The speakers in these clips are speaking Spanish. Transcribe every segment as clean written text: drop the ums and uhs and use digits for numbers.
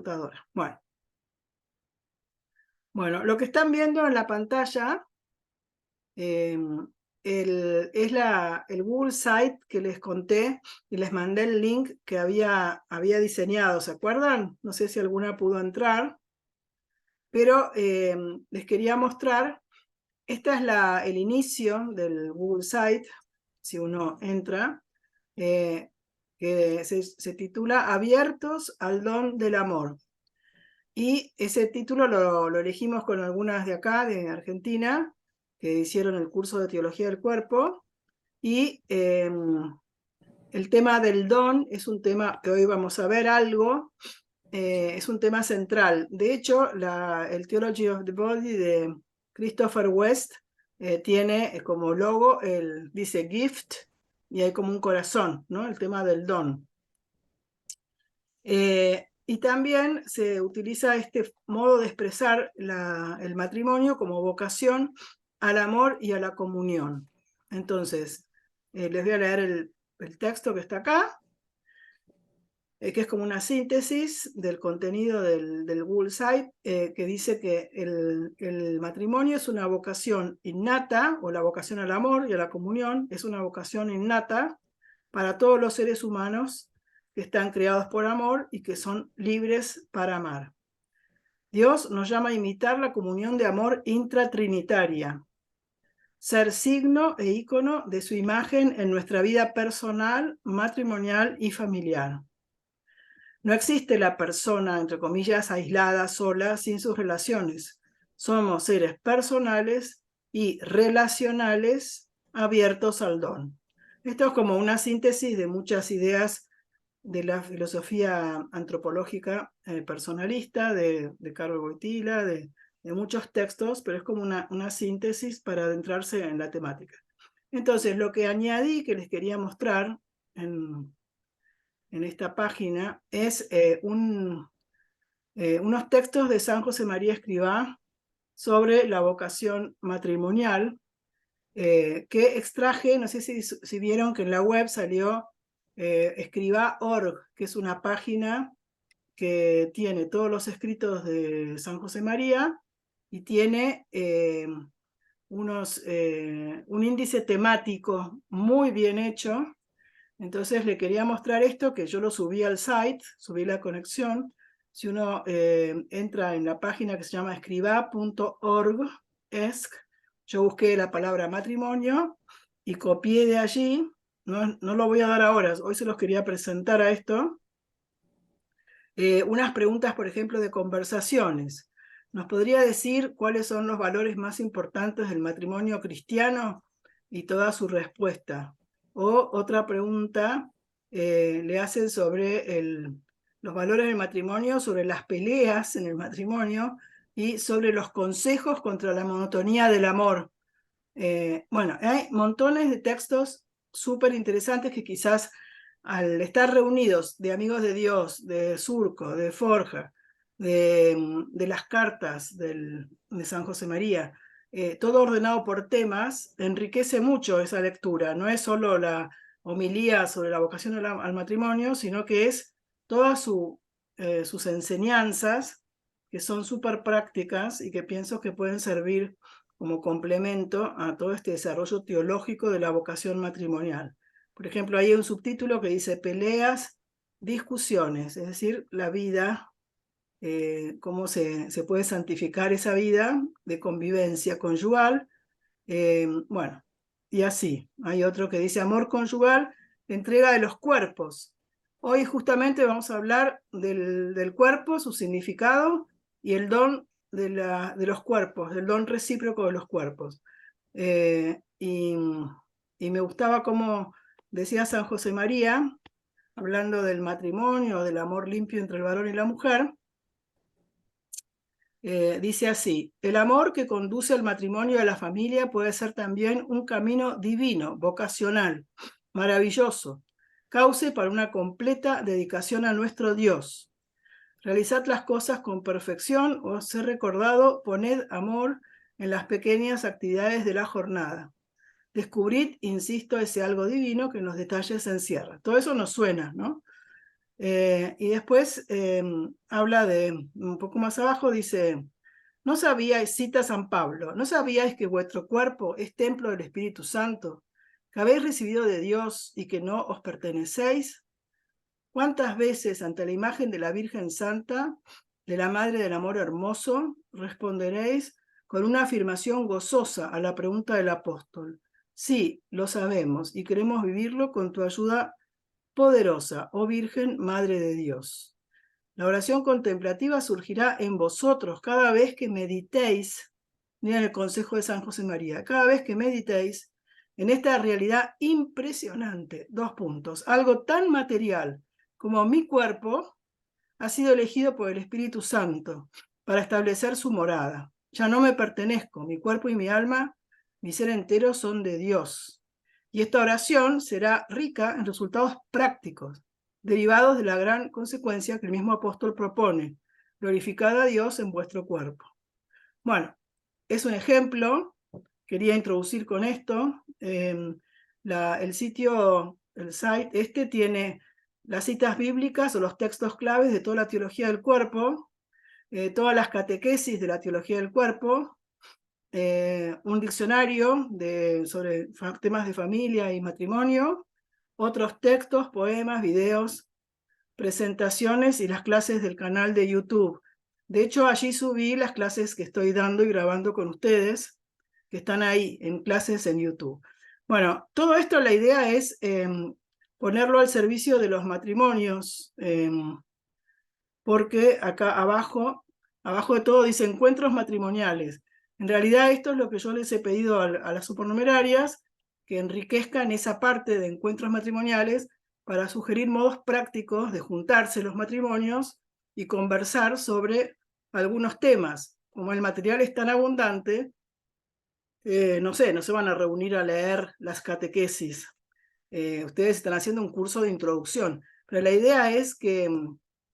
computadora. Bueno, lo que están viendo en la pantalla es el Google Site que les conté y les mandé el link que había diseñado, ¿se acuerdan? No sé si alguna pudo entrar, pero les quería mostrar, este es el inicio del Google Site, si uno entra, que se titula Abiertos al don del amor. Y ese título lo elegimos con algunas de acá, de Argentina, que hicieron el curso de Teología del Cuerpo. Y el tema del don es un tema que hoy vamos a ver algo, es un tema central. De hecho, el Theology of the Body de Christopher West tiene como logo, dice gift, y hay como un corazón, ¿no? El tema del don. Y también se utiliza este modo de expresar el matrimonio como vocación al amor y a la comunión. Entonces, les voy a leer el texto que está acá, que es como una síntesis del contenido del Google Site, que dice que el matrimonio es una vocación innata, o la vocación al amor y a la comunión es una vocación innata para todos los seres humanos que están creados por amor y que son libres para amar. Dios nos llama a imitar la comunión de amor intratrinitaria, ser signo e ícono de su imagen en nuestra vida personal, matrimonial y familiar. No existe la persona, entre comillas, aislada, sola, sin sus relaciones. Somos seres personales y relacionales abiertos al don. Esto es como una síntesis de muchas ideas de la filosofía antropológica personalista, de Karol Wojtyla, de muchos textos, pero es como una síntesis para adentrarse en la temática. Entonces, lo que añadí, que les quería mostrar en esta página, es unos textos de San José María Escrivá sobre la vocación matrimonial, que extraje. No sé si vieron que en la web salió Escrivá.org, que es una página que tiene todos los escritos de San José María y tiene un índice temático muy bien hecho. Entonces le quería mostrar esto, que yo lo subí al site, subí la conexión. Si uno entra en la página que se llama escrivá.org, yo busqué la palabra matrimonio y copié de allí. No lo voy a dar ahora, hoy se los quería presentar a esto. Unas preguntas, por ejemplo, de conversaciones. ¿Nos podría decir cuáles son los valores más importantes del matrimonio cristiano? Y toda su respuesta. O otra pregunta, le hacen sobre los valores del matrimonio, sobre las peleas en el matrimonio y sobre los consejos contra la monotonía del amor. Bueno, hay montones de textos súper interesantes que quizás al estar reunidos de amigos de Dios, de Surco, de Forja, de las cartas de San José María, todo ordenado por temas, enriquece mucho esa lectura. No es solo la homilía sobre la vocación al matrimonio, sino que es todas sus enseñanzas, que son súper prácticas y que pienso que pueden servir como complemento a todo este desarrollo teológico de la vocación matrimonial. Por ejemplo, hay un subtítulo que dice peleas, discusiones, es decir, la vida, cómo se puede santificar esa vida de convivencia conyugal. Bueno, y así. Hay otro que dice amor conyugal, entrega de los cuerpos. Hoy justamente vamos a hablar del cuerpo, su significado y el don de los cuerpos, del don recíproco de los cuerpos. Y me gustaba como decía San José María, hablando del matrimonio, del amor limpio entre el varón y la mujer, dice así: el amor que conduce al matrimonio y a la familia puede ser también un camino divino, vocacional, maravilloso, cauce para una completa dedicación a nuestro Dios. Realizad las cosas con perfección, os he recordado, poned amor en las pequeñas actividades de la jornada. Descubrid, insisto, ese algo divino que en los detalles se encierra. Todo eso nos suena, ¿no? Y después habla de, un poco más abajo, dice, no sabíais, cita San Pablo, no sabíais que vuestro cuerpo es templo del Espíritu Santo, que habéis recibido de Dios y que no os pertenecéis. ¿Cuántas veces ante la imagen de la Virgen Santa, de la Madre del Amor Hermoso, responderéis con una afirmación gozosa a la pregunta del apóstol? Sí, lo sabemos y queremos vivirlo con tu ayuda poderosa, oh Virgen, Madre de Dios. La oración contemplativa surgirá en vosotros cada vez que meditéis, miren el consejo de San José María, cada vez que meditéis en esta realidad impresionante, dos puntos, algo tan material como mi cuerpo ha sido elegido por el Espíritu Santo para establecer su morada. Ya no me pertenezco, mi cuerpo y mi alma, mi ser entero son de Dios. Y esta oración será rica en resultados prácticos, derivados de la gran consecuencia que el mismo apóstol propone: glorificad a Dios en vuestro cuerpo. Bueno, es un ejemplo, quería introducir con esto. El sitio, el site este tiene las citas bíblicas o los textos claves de toda la teología del cuerpo, todas las catequesis de la teología del cuerpo, un diccionario sobre temas de familia y matrimonio, otros textos, poemas, videos, presentaciones y las clases del canal de YouTube. De hecho, allí subí las clases que estoy dando y grabando con ustedes, que están ahí en clases en YouTube. Bueno, todo esto, la idea es ponerlo al servicio de los matrimonios, porque acá abajo de todo dice encuentros matrimoniales. En realidad esto es lo que yo les he pedido a las supernumerarias, que enriquezcan esa parte de encuentros matrimoniales para sugerir modos prácticos de juntarse los matrimonios y conversar sobre algunos temas. Como el material es tan abundante, no sé, no se van a reunir a leer las catequesis. Ustedes están haciendo un curso de introducción, pero la idea es que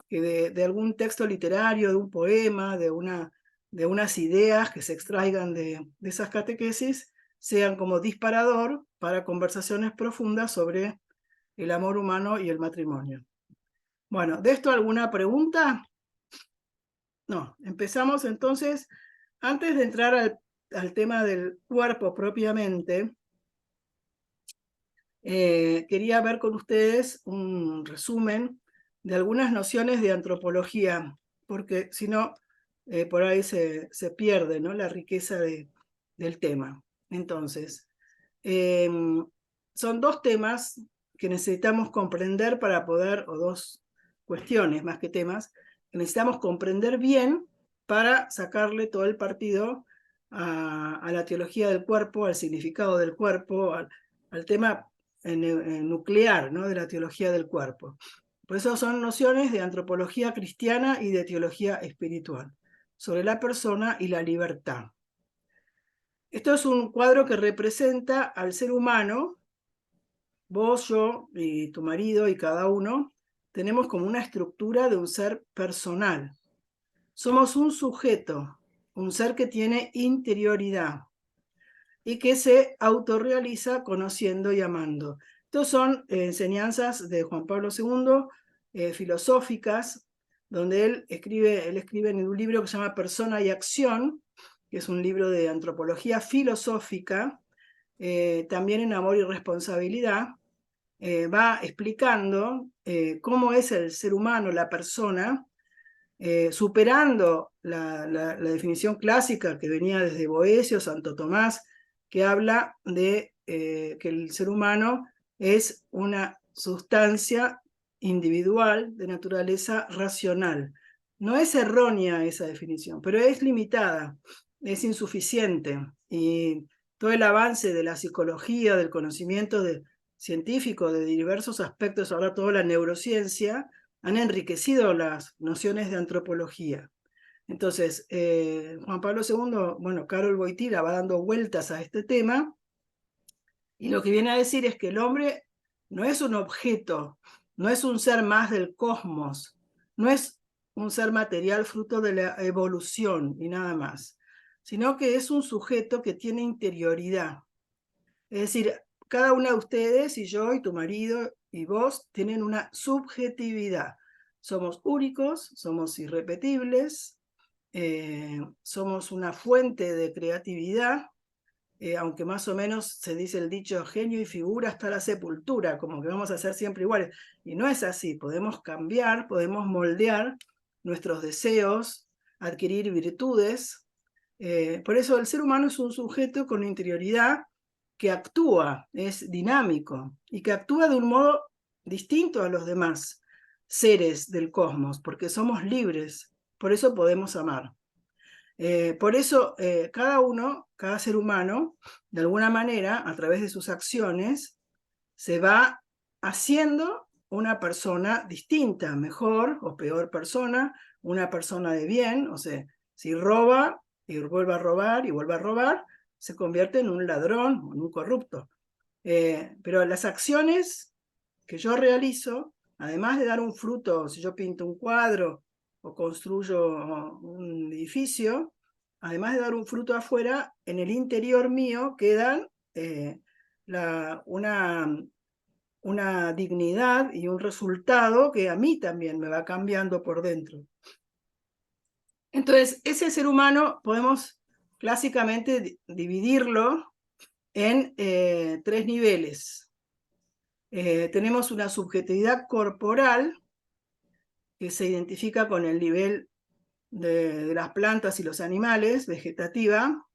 de algún texto literario, de un poema, de unas ideas que se extraigan de esas catequesis, sean como disparador para conversaciones profundas sobre el amor humano y el matrimonio. Bueno, ¿de esto alguna pregunta? No, empezamos entonces. Antes de entrar al tema del cuerpo propiamente, quería ver con ustedes un resumen de algunas nociones de antropología, porque si no, por ahí se pierde, ¿no?, la riqueza del tema. Entonces, son dos temas que necesitamos comprender para poder, o dos cuestiones más que temas, que necesitamos comprender bien para sacarle todo el partido a la teología del cuerpo, al significado del cuerpo, al tema nuclear, ¿no?, de la teología del cuerpo. Por eso son nociones de antropología cristiana y de teología espiritual, sobre la persona y la libertad. Esto es un cuadro que representa al ser humano. Vos, yo y tu marido y cada uno tenemos como una estructura de un ser personal. Somos un sujeto, un ser que tiene interioridad y que se autorrealiza conociendo y amando. Estas son enseñanzas de Juan Pablo II, filosóficas, donde él escribe en un libro que se llama Persona y Acción, que es un libro de antropología filosófica, también en Amor y Responsabilidad, va explicando cómo es el ser humano, la persona, superando la definición clásica que venía desde Boecio, Santo Tomás, que habla de que el ser humano es una sustancia individual de naturaleza racional. No es errónea esa definición, pero es limitada, es insuficiente, y todo el avance de la psicología, del conocimiento científico de diversos aspectos, ahora toda la neurociencia, han enriquecido las nociones de antropología. Entonces, Juan Pablo II, bueno, Karol Wojtyła va dando vueltas a este tema, y lo que viene a decir es que el hombre no es un objeto, no es un ser más del cosmos, no es un ser material fruto de la evolución y nada más, sino que es un sujeto que tiene interioridad. Es decir, cada una de ustedes y yo y tu marido y vos tienen una subjetividad. Somos únicos, somos irrepetibles, somos una fuente de creatividad, aunque más o menos se dice el dicho genio y figura hasta la sepultura, como que vamos a ser siempre iguales. Y no es así, podemos cambiar, podemos moldear nuestros deseos, adquirir virtudes. Por eso el ser humano es un sujeto con interioridad que actúa, es dinámico y que actúa de un modo distinto a los demás seres del cosmos, porque somos libres, por eso podemos amar. Por eso cada ser humano, de alguna manera, a través de sus acciones, se va haciendo una persona distinta, mejor o peor persona, una persona de bien, o sea, si roba y vuelve a robar y vuelve a robar, se convierte en un ladrón o en un corrupto. Pero las acciones que yo realizo, además de dar un fruto, si yo pinto un cuadro o construyo un edificio, además de dar un fruto afuera, en el interior mío quedan una dignidad y un resultado que a mí también me va cambiando por dentro. Entonces, ese ser humano podemos clásicamente dividirlo en 3 niveles. Tenemos una subjetividad corporal que se identifica con el nivel de las plantas y los animales, vegetativa,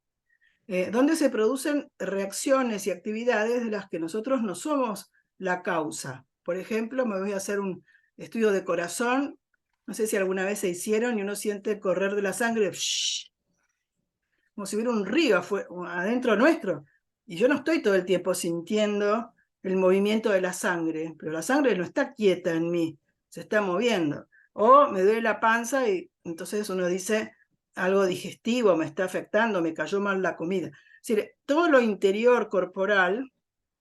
donde se producen reacciones y actividades de las que nosotros no somos la causa. Por ejemplo, me voy a hacer un estudio de corazón, no sé si alguna vez se hicieron, y uno siente el correr de la sangre, como si hubiera un río adentro nuestro. Y yo no estoy todo el tiempo sintiendo el movimiento de la sangre, pero la sangre no está quieta en mí, se está moviendo. O me duele la panza y entonces uno dice, algo digestivo me está afectando, me cayó mal la comida. Es decir, todo lo interior corporal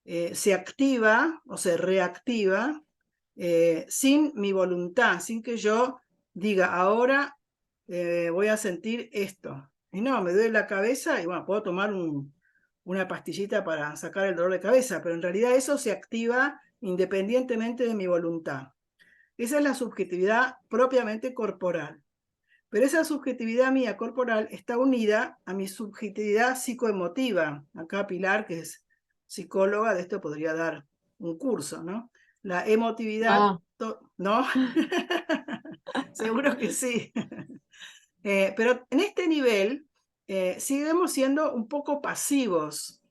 se activa o se reactiva sin mi voluntad, sin que yo diga, ahora voy a sentir esto. Y no, me duele la cabeza y bueno, puedo tomar una pastillita para sacar el dolor de cabeza, pero en realidad eso se activa independientemente de mi voluntad. Esa es la subjetividad propiamente corporal. Pero esa subjetividad mía corporal está unida a mi subjetividad psicoemotiva. Acá Pilar, que es psicóloga, de esto podría dar un curso, ¿no? La emotividad, No, ¿no? Seguro que sí. Pero en este nivel seguimos siendo un poco pasivos.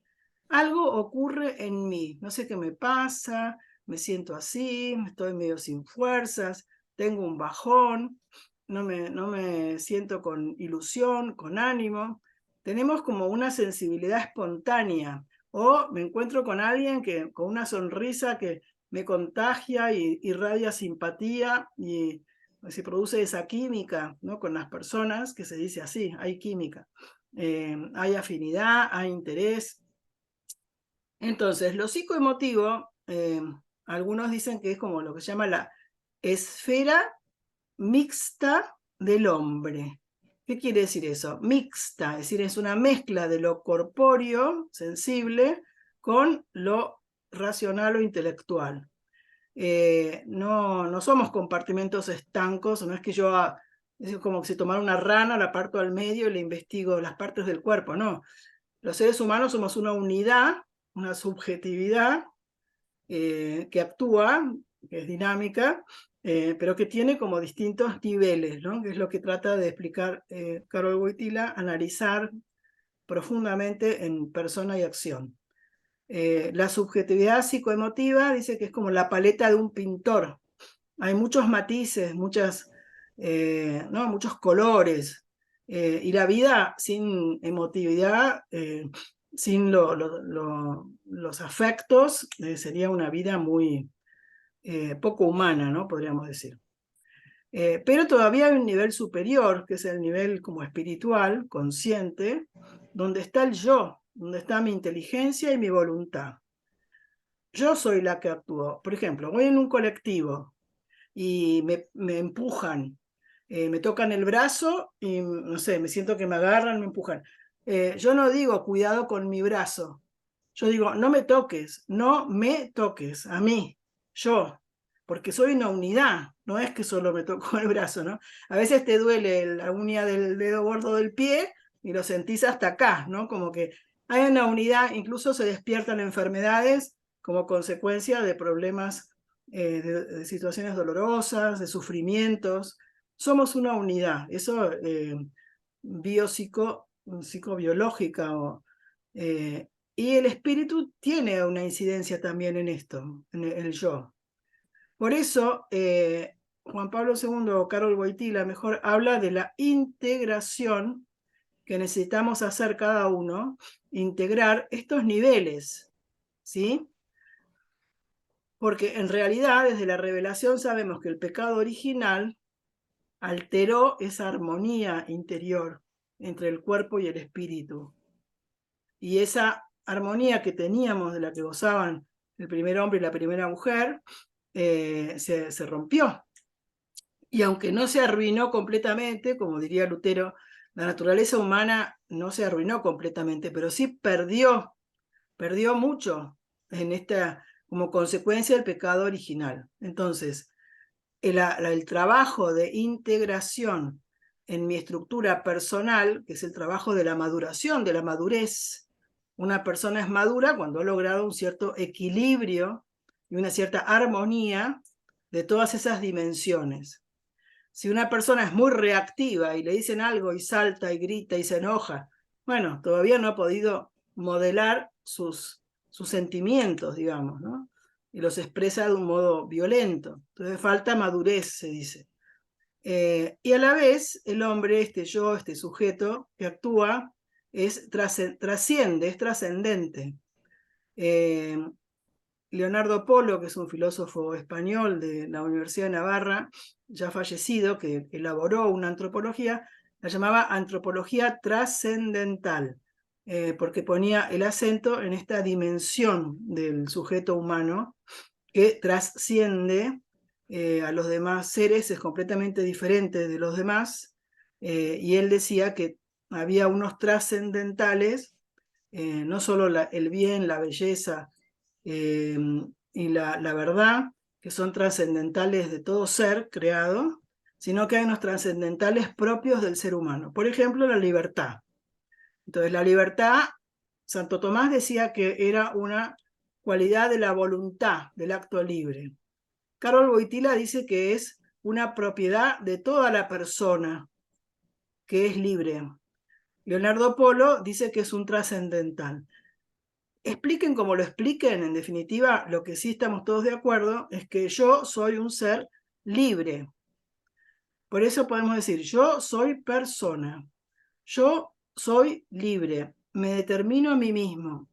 Algo ocurre en mí, no sé qué me pasa, me siento así, estoy medio sin fuerzas, tengo un bajón, no me siento con ilusión, con ánimo. Tenemos como una sensibilidad espontánea, o me encuentro con alguien que con una sonrisa que me contagia y irradia simpatía y se produce esa química, ¿no? Con las personas, que se dice así, hay química, hay afinidad, hay interés. Entonces, lo psicoemotivo, algunos dicen que es como lo que se llama la esfera mixta del hombre. ¿Qué quiere decir eso? Mixta, es decir, es una mezcla de lo corpóreo, sensible, con lo racional o intelectual. No somos compartimentos estancos, no es que es como que si tomara una rana, la parto al medio y le investigo las partes del cuerpo, no. Los seres humanos somos una unidad, una subjetividad que actúa, que es dinámica, pero que tiene como distintos niveles, ¿no? Que es lo que trata de explicar Carol Wojtyla, analizar profundamente en persona y acción. La subjetividad psicoemotiva dice que es como la paleta de un pintor. Hay muchos matices, ¿no? Muchos colores. Y la vida sin emotividad, sin los afectos, sería una vida muy poco humana, ¿no? Podríamos decir. Pero todavía hay un nivel superior, que es el nivel como espiritual, consciente, donde está el yo, donde está mi inteligencia y mi voluntad. Yo soy la que actúo. Por ejemplo, voy en un colectivo y me empujan, me tocan el brazo y no sé, me siento que me agarran, me empujan. Yo no digo cuidado con mi brazo, yo digo no me toques, no me toques a mí. yo, porque soy una unidad, no es que solo me toco el brazo, ¿no? A veces te duele la uña del dedo gordo del pie y lo sentís hasta acá, ¿no? Como que hay una unidad, incluso se despiertan enfermedades como consecuencia de problemas, de situaciones dolorosas, de sufrimientos. Somos una unidad, eso psicobiológica. Y el espíritu tiene una incidencia también en esto, en el yo. Por eso, Juan Pablo II o Karol Wojtyla mejor habla de la integración que necesitamos hacer cada uno, integrar estos niveles, ¿sí? Porque en realidad, desde la revelación sabemos que el pecado original alteró esa armonía interior entre el cuerpo y el espíritu. Y esa armonía que teníamos, de la que gozaban el primer hombre y la primera mujer, se rompió. Y aunque no se arruinó completamente, como diría Lutero, la naturaleza humana no se arruinó completamente, pero sí perdió mucho en como consecuencia del pecado original. Entonces, el trabajo de integración en mi estructura personal, que es el trabajo de la maduración, de la madurez. Una persona es madura cuando ha logrado un cierto equilibrio y una cierta armonía de todas esas dimensiones. Si una persona es muy reactiva y le dicen algo y salta y grita y se enoja, bueno, todavía no ha podido modelar sus sentimientos, digamos, ¿no? Y los expresa de un modo violento. Entonces falta madurez, se dice. Y a la vez, el hombre, este yo, este sujeto que actúa, trasciende, es trascendente. Leonardo Polo, que es un filósofo español de la Universidad de Navarra, ya fallecido, que elaboró una antropología, la llamaba antropología trascendental, porque ponía el acento en esta dimensión del sujeto humano que trasciende a los demás seres, es completamente diferente de los demás, y él decía que había unos trascendentales, no solo el bien, la belleza, y la verdad, que son trascendentales de todo ser creado, sino que hay unos trascendentales propios del ser humano. Por ejemplo, la libertad. Entonces, la libertad, Santo Tomás decía que era una cualidad de la voluntad, del acto libre. Karol Wojtyla dice que es una propiedad de toda la persona que es libre. Leonardo Polo dice que es un trascendental. Expliquen como lo expliquen, en definitiva, lo que sí estamos todos de acuerdo es que yo soy un ser libre. Por eso podemos decir, yo soy persona, yo soy libre, me determino a mí mismo,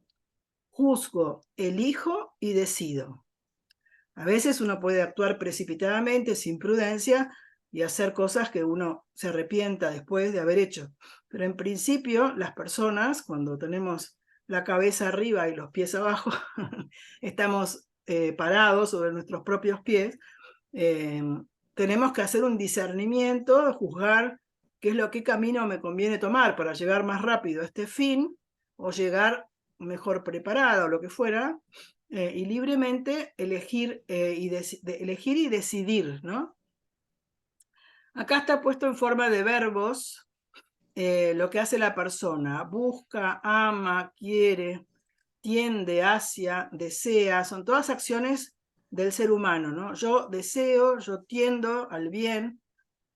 juzgo, elijo y decido. A veces uno puede actuar precipitadamente, sin prudencia, y hacer cosas que uno se arrepienta después de haber hecho. Pero en principio, las personas, cuando tenemos la cabeza arriba y los pies abajo, estamos parados sobre nuestros propios pies, tenemos que hacer un discernimiento, juzgar qué camino me conviene tomar para llegar más rápido a este fin, o llegar mejor preparado, o lo que fuera, y libremente elegir, elegir y decidir, ¿no? Acá está puesto en forma de verbos lo que hace la persona: busca, ama, quiere, tiende hacia, desea. Son todas acciones del ser humano, ¿no? Yo deseo, yo tiendo al bien.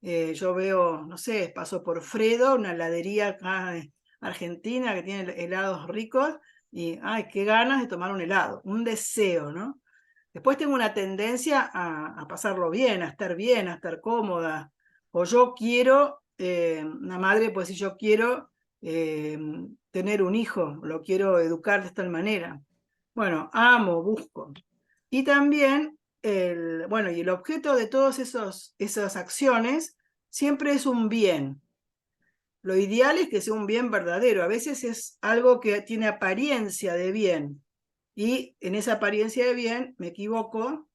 Yo veo, no sé, paso por Fredo, una heladería acá en Argentina que tiene helados ricos, y ¡ay, qué ganas de tomar un helado! Un deseo, ¿no? Después tengo una tendencia a pasarlo bien, a estar cómoda. O yo quiero, una madre puede decir, yo quiero tener un hijo, lo quiero educar de esta manera. Bueno, amo, busco. Y también, bueno, y el objeto de todas esas acciones siempre es un bien. Lo ideal es que sea un bien verdadero. A veces es algo que tiene apariencia de bien, y en esa apariencia de bien me equivoco,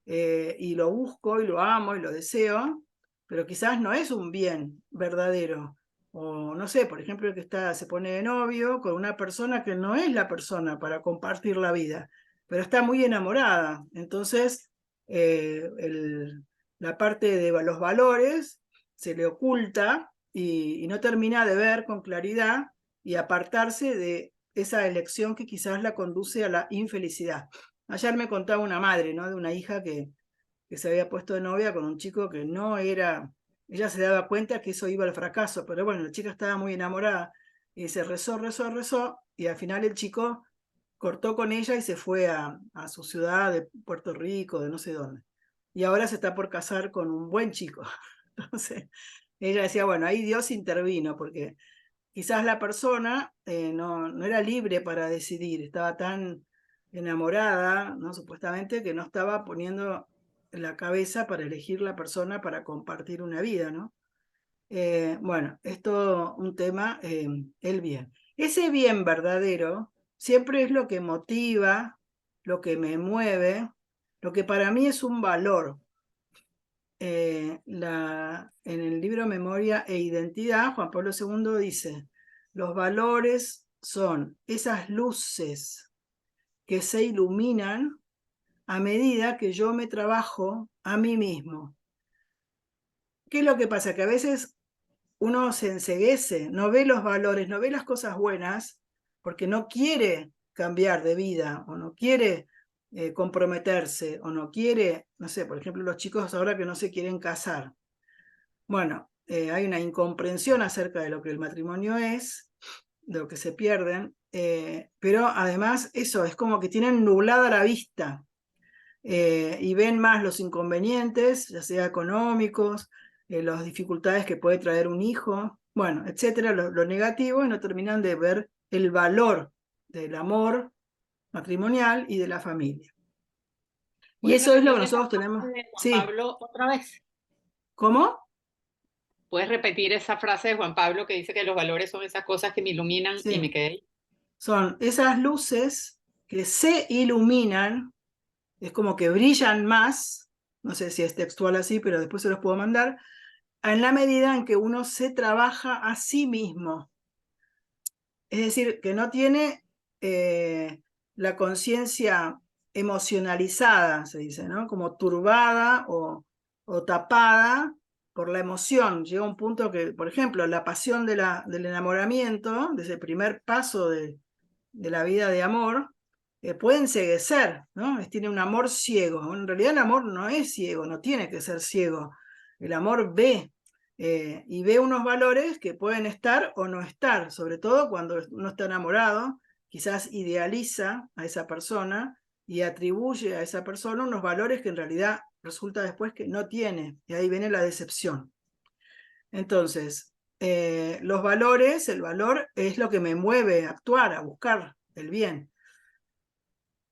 y lo busco y lo amo y lo deseo, pero quizás no es un bien verdadero. O no sé, por ejemplo, el que se pone de novio con una persona que no es la persona para compartir la vida, pero está muy enamorada. Entonces la parte de los valores se le oculta y no termina de ver con claridad y apartarse de esa elección que quizás la conduce a la infelicidad. Ayer me contaba una madre, ¿no?, de una hija que se había puesto de novia con un chico que no era, ella se daba cuenta que eso iba al fracaso, pero bueno, la chica estaba muy enamorada y se rezó, rezó, rezó, y al final el chico cortó con ella y se fue a su ciudad de Puerto Rico, de no sé dónde. Y ahora se está por casar con un buen chico. Entonces, ella decía, bueno, ahí Dios intervino, porque quizás la persona no era libre para decidir, estaba tan enamorada, ¿no?, supuestamente, que no estaba poniendo la cabeza para elegir la persona para compartir una vida, ¿no? Bueno, es todo un tema, el bien. Ese bien verdadero siempre es lo que motiva, lo que me mueve, lo que para mí es un valor. En el libro Memoria e Identidad, Juan Pablo II dice, los valores son esas luces que se iluminan a medida que yo me trabajo a mí mismo. ¿Qué es lo que pasa? Que a veces uno se enceguece, no ve los valores, no ve las cosas buenas, porque no quiere cambiar de vida, o no quiere comprometerse, o no quiere, no sé, por ejemplo, los chicos ahora que no se quieren casar. Bueno, hay una incomprensión acerca de lo que el matrimonio es, de lo que se pierden, pero además eso, es como que tienen nublada la vista, y ven más los inconvenientes, ya sea económicos, las dificultades que puede traer un hijo, bueno, etcétera, lo negativo, y no terminan de ver el valor del amor matrimonial y de la familia. Y ¿Puedes eso es lo que repetir esa nosotros tenemos. frase de Juan Sí, Pablo otra vez? ¿cómo? ¿Puedes repetir esa frase de Juan Pablo que dice que los valores son esas cosas que me iluminan y me Sí, quedé ahí? son esas luces que se iluminan, es como que brillan más, no sé si es textual así, pero después se los puedo mandar, en la medida en que uno se trabaja a sí mismo. Es decir, que no tiene la conciencia emocionalizada, se dice, ¿no?, como turbada o tapada por la emoción. Llega un punto que, por ejemplo, la pasión del enamoramiento, de ese primer paso de la vida de amor, puede enceguecer, ¿no? Tiene un amor ciego. En realidad el amor no es ciego, no tiene que ser ciego. El amor ve, y ve unos valores que pueden estar o no estar, sobre todo cuando uno está enamorado, quizás idealiza a esa persona y atribuye a esa persona unos valores que en realidad resulta después que no tiene, y ahí viene la decepción. Entonces, los valores, el valor es lo que me mueve a actuar, a buscar el bien.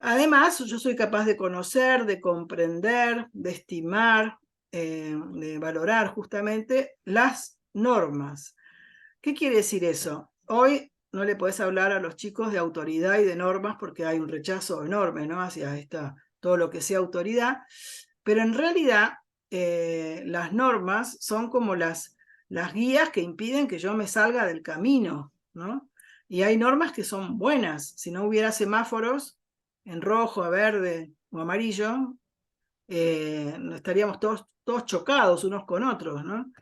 Además, yo soy capaz de conocer, de comprender, de estimar, de valorar justamente las normas. ¿Qué quiere decir eso? Hoy no le podés hablar a los chicos de autoridad y de normas porque hay un rechazo enorme, ¿no?, hacia todo lo que sea autoridad, pero en realidad las normas son como las guías que impiden que yo me salga del camino, ¿no? Y hay normas que son buenas. Si no hubiera semáforos en rojo, verde o amarillo, estaríamos todos chocados unos con otros, ¿no?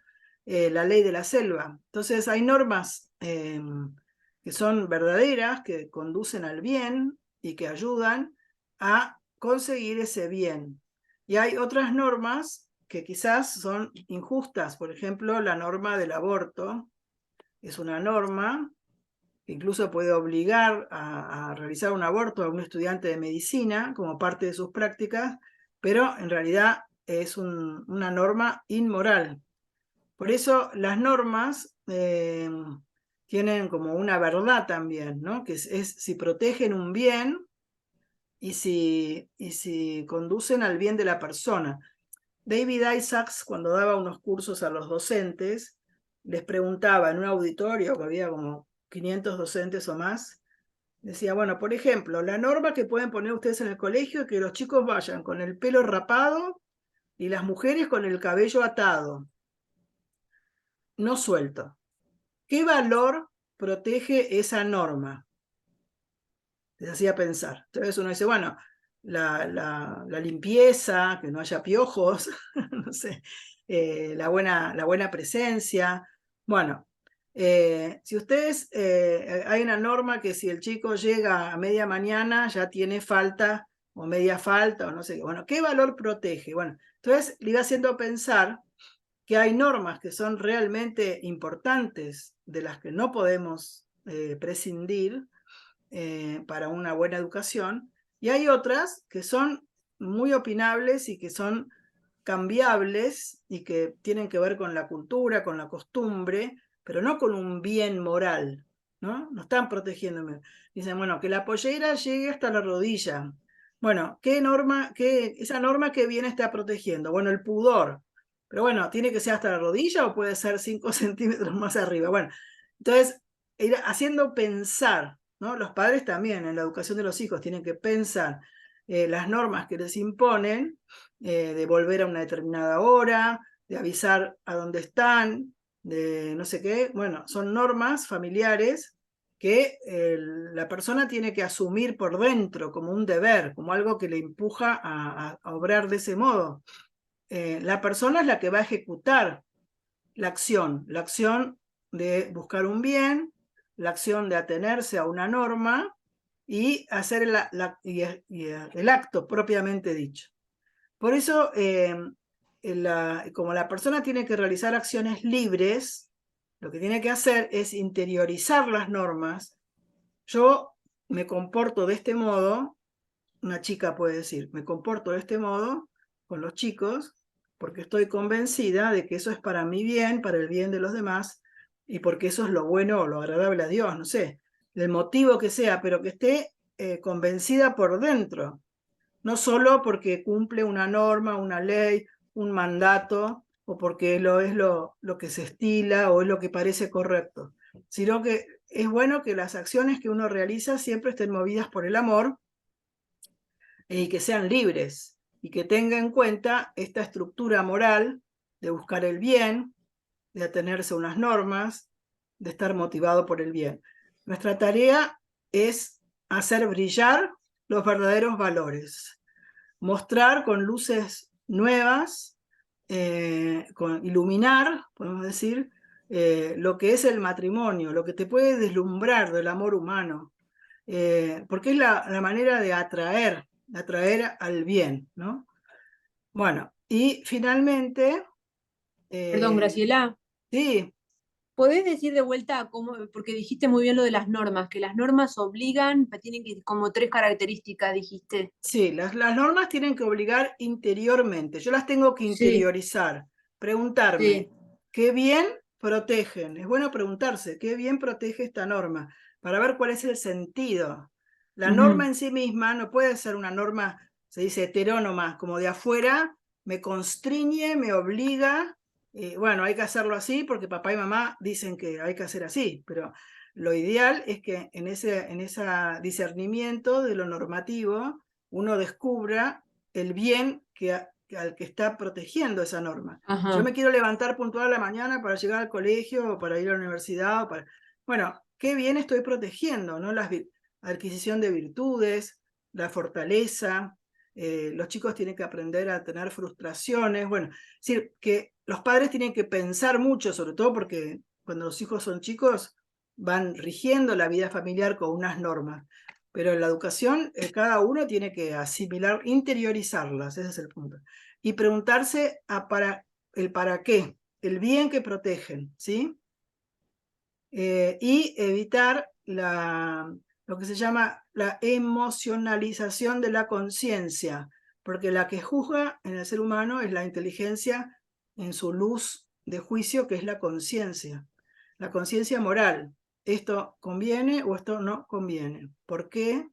La ley de la selva. Entonces hay normas que son verdaderas, que conducen al bien y que ayudan a conseguir ese bien. Y hay otras normas que quizás son injustas. Por ejemplo, la norma del aborto es una norma que incluso puede obligar a realizar un aborto a un estudiante de medicina como parte de sus prácticas, pero en realidad es una norma inmoral. Por eso las normas tienen como una verdad también, ¿no?, que es si protegen un bien y si conducen al bien de la persona. David Isaacs, cuando daba unos cursos a los docentes, les preguntaba en un auditorio que había como 500 docentes o más, decía, bueno, por ejemplo, la norma que pueden poner ustedes en el colegio es que los chicos vayan con el pelo rapado y las mujeres con el cabello atado, no suelto. ¿Qué valor protege esa norma? Les hacía pensar. Entonces uno dice, bueno, la limpieza, que no haya piojos, no sé, la buena presencia. Bueno, si ustedes, hay una norma que si el chico llega a media mañana ya tiene falta o media falta o no sé, bueno, ¿qué valor protege? Bueno, entonces le iba haciendo pensar que hay normas que son realmente importantes, de las que no podemos prescindir para una buena educación, y hay otras que son muy opinables y que son cambiables y que tienen que ver con la cultura, con la costumbre, pero no con un bien moral, ¿no? No están protegiéndome. Dicen, bueno, que la pollera llegue hasta la rodilla. Bueno, esa norma qué bien está protegiendo? Bueno, el pudor. Pero bueno, ¿tiene que ser hasta la rodilla o puede ser 5 centímetros más arriba? Bueno, entonces, ir haciendo pensar, ¿no? Los padres también en la educación de los hijos tienen que pensar las normas que les imponen, de volver a una determinada hora, de avisar a dónde están, de no sé qué. Bueno, son normas familiares que la persona tiene que asumir por dentro como un deber, como algo que le empuja a obrar de ese modo. La persona es la que va a ejecutar la acción de buscar un bien, la acción de atenerse a una norma y hacer el acto propiamente dicho. Por eso, como la persona tiene que realizar acciones libres, lo que tiene que hacer es interiorizar las normas. Yo me comporto de este modo, una chica puede decir, me comporto de este modo con los chicos porque estoy convencida de que eso es para mi bien, para el bien de los demás, y porque eso es lo bueno o lo agradable a Dios, no sé, el motivo que sea, pero que esté convencida por dentro, no solo porque cumple una norma, una ley, un mandato, o porque es lo que se estila o es lo que parece correcto, sino que es bueno que las acciones que uno realiza siempre estén movidas por el amor y que sean libres y que tenga en cuenta esta estructura moral de buscar el bien, de atenerse a unas normas, de estar motivado por el bien. Nuestra tarea es hacer brillar los verdaderos valores, mostrar con luces nuevas, iluminar, podemos decir, lo que es el matrimonio, lo que te puede deslumbrar del amor humano, porque es la manera de atraer al bien, ¿no? Bueno, y finalmente, Perdón, eh, Graciela, sí, ¿podés decir de vuelta cómo, porque dijiste muy bien lo de las normas, que las normas obligan, tienen que, como tres características, dijiste? sí, las normas tienen que obligar interiormente, yo las tengo que Sí, interiorizar, preguntarme, sí. ¿qué bien protegen? Es bueno preguntarse, ¿qué bien protege esta norma? Para ver cuál es el sentido. La norma Ujú. en sí misma no puede ser una norma, se dice heterónoma, como de afuera, me constriñe, me obliga, bueno, hay que hacerlo así porque papá y mamá dicen que hay que hacer así, pero lo ideal es que en ese discernimiento de lo normativo uno descubra el bien al que está protegiendo esa norma. Yo Ajá. me quiero levantar puntual a la mañana para llegar al colegio o para ir a la universidad. Bueno, qué bien estoy protegiendo, ¿no? La adquisición de virtudes, la fortaleza. Los chicos tienen que aprender a tener frustraciones. Bueno, es decir, que los padres tienen que pensar mucho, sobre todo porque cuando los hijos son chicos van rigiendo la vida familiar con unas normas. Pero en la educación, cada uno tiene que asimilar, interiorizarlas, ese es el punto. Y preguntarse el para qué, el bien que protegen, ¿sí? Y evitar lo que se llama la emocionalización de la conciencia, porque la que juzga en el ser humano es la inteligencia en su luz de juicio, que es la conciencia moral. Esto conviene o esto no conviene. ¿Por qué?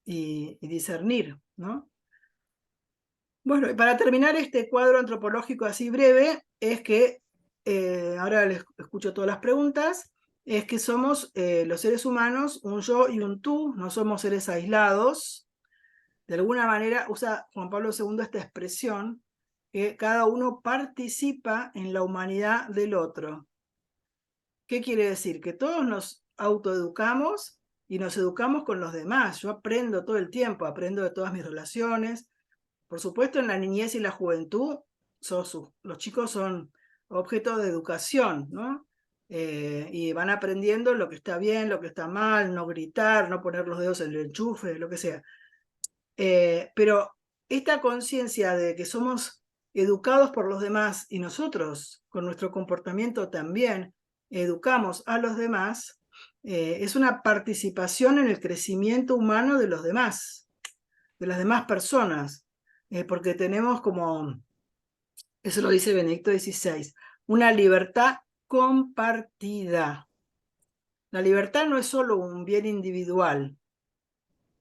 Y discernir, ¿no? Bueno, y para terminar este cuadro antropológico así breve, es que, ahora les escucho todas las preguntas, es que somos los seres humanos un yo y un tú, no somos seres aislados. De alguna manera usa Juan Pablo II esta expresión, que cada uno participa en la humanidad del otro. ¿Qué quiere decir? Que todos nos autoeducamos y nos educamos con los demás. Yo aprendo todo el tiempo, aprendo de todas mis relaciones. Por supuesto, en la niñez y la juventud, los chicos son objeto de educación, ¿no? Y van aprendiendo lo que está bien, lo que está mal, no gritar, no poner los dedos en el enchufe, lo que sea. Pero esta conciencia de que somos educados por los demás y nosotros, con nuestro comportamiento también, educamos a los demás, es una participación en el crecimiento humano de los demás, de las demás personas, porque tenemos como, eso lo dice Benedicto XVI, una libertad compartida. La libertad no es solo un bien individual,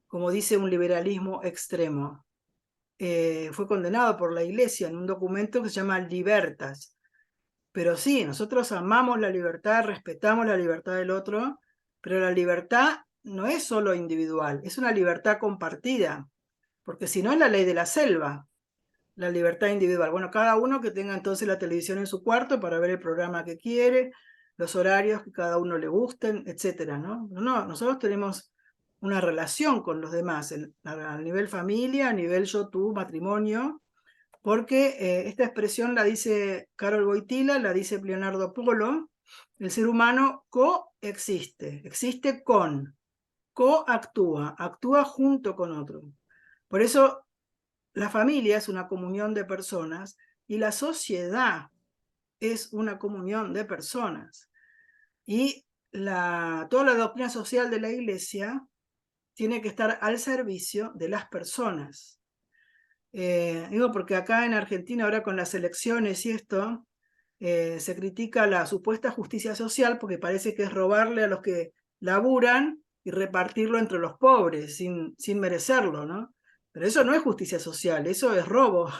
como dice un liberalismo extremo. Fue condenado por la Iglesia en un documento que se llama Libertas. Pero sí, nosotros amamos la libertad, respetamos la libertad del otro, pero la libertad no es solo individual, es una libertad compartida, porque si no es la ley de la selva, la libertad individual. Bueno, cada uno que tenga entonces la televisión en su cuarto para ver el programa que quiere, los horarios que cada uno le gusten, etcétera, ¿no? No, nosotros tenemos una relación con los demás, a nivel familia, a nivel yo, tú, matrimonio, porque esta expresión la dice Karol Wojtyla, la dice Leonardo Polo, el ser humano coexiste, existe con, coactúa, actúa junto con otro. Por eso la familia es una comunión de personas y la sociedad es una comunión de personas. Y toda la doctrina social de la Iglesia tiene que estar al servicio de las personas. Digo porque acá en Argentina, ahora con las elecciones y esto, se critica la supuesta justicia social porque parece que es robarle a los que laburan y repartirlo entre los pobres sin merecerlo, ¿no? Pero eso no es justicia social, eso es robo.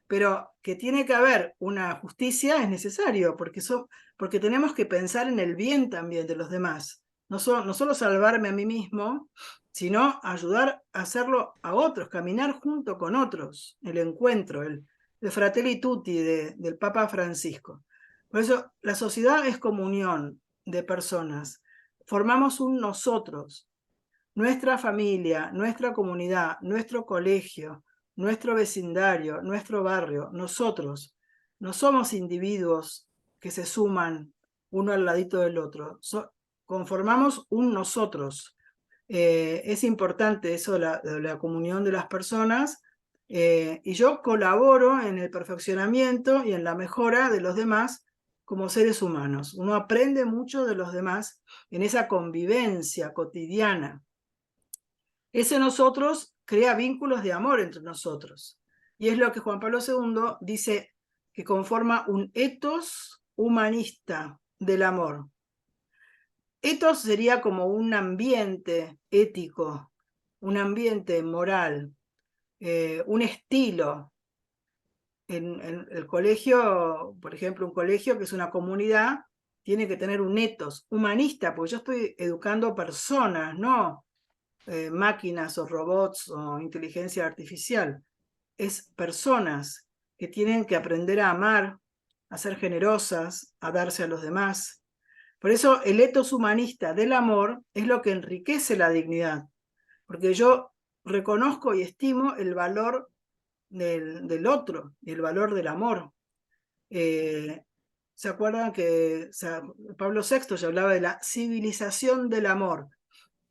Pero que tiene que haber una justicia es necesario, porque tenemos que pensar en el bien también de los demás. No solo salvarme a mí mismo, sino ayudar a hacerlo a otros, caminar junto con otros, el encuentro, el Fratelli Tutti del Papa Francisco. Por eso la sociedad es comunión de personas, formamos un nosotros, nuestra familia, nuestra comunidad, nuestro colegio, nuestro vecindario, nuestro barrio, nosotros. No somos individuos que se suman uno al ladito del otro, conformamos un nosotros. Es importante eso de la comunión de las personas, y yo colaboro en el perfeccionamiento y en la mejora de los demás como seres humanos. Uno aprende mucho de los demás en esa convivencia cotidiana. Ese nosotros crea vínculos de amor entre nosotros. Y es lo que Juan Pablo II dice que conforma un ethos humanista del amor. Ethos sería como un ambiente ético, un ambiente moral, un estilo. En el colegio, por ejemplo, un colegio que es una comunidad, tiene que tener un ethos humanista, porque yo estoy educando personas, no máquinas o robots o inteligencia artificial. Es personas que tienen que aprender a amar, a ser generosas, a darse a los demás. Por eso el ethos humanista del amor es lo que enriquece la dignidad, porque yo reconozco y estimo el valor del otro y el valor del amor. ¿Se acuerdan que Pablo VI ya hablaba de la civilización del amor?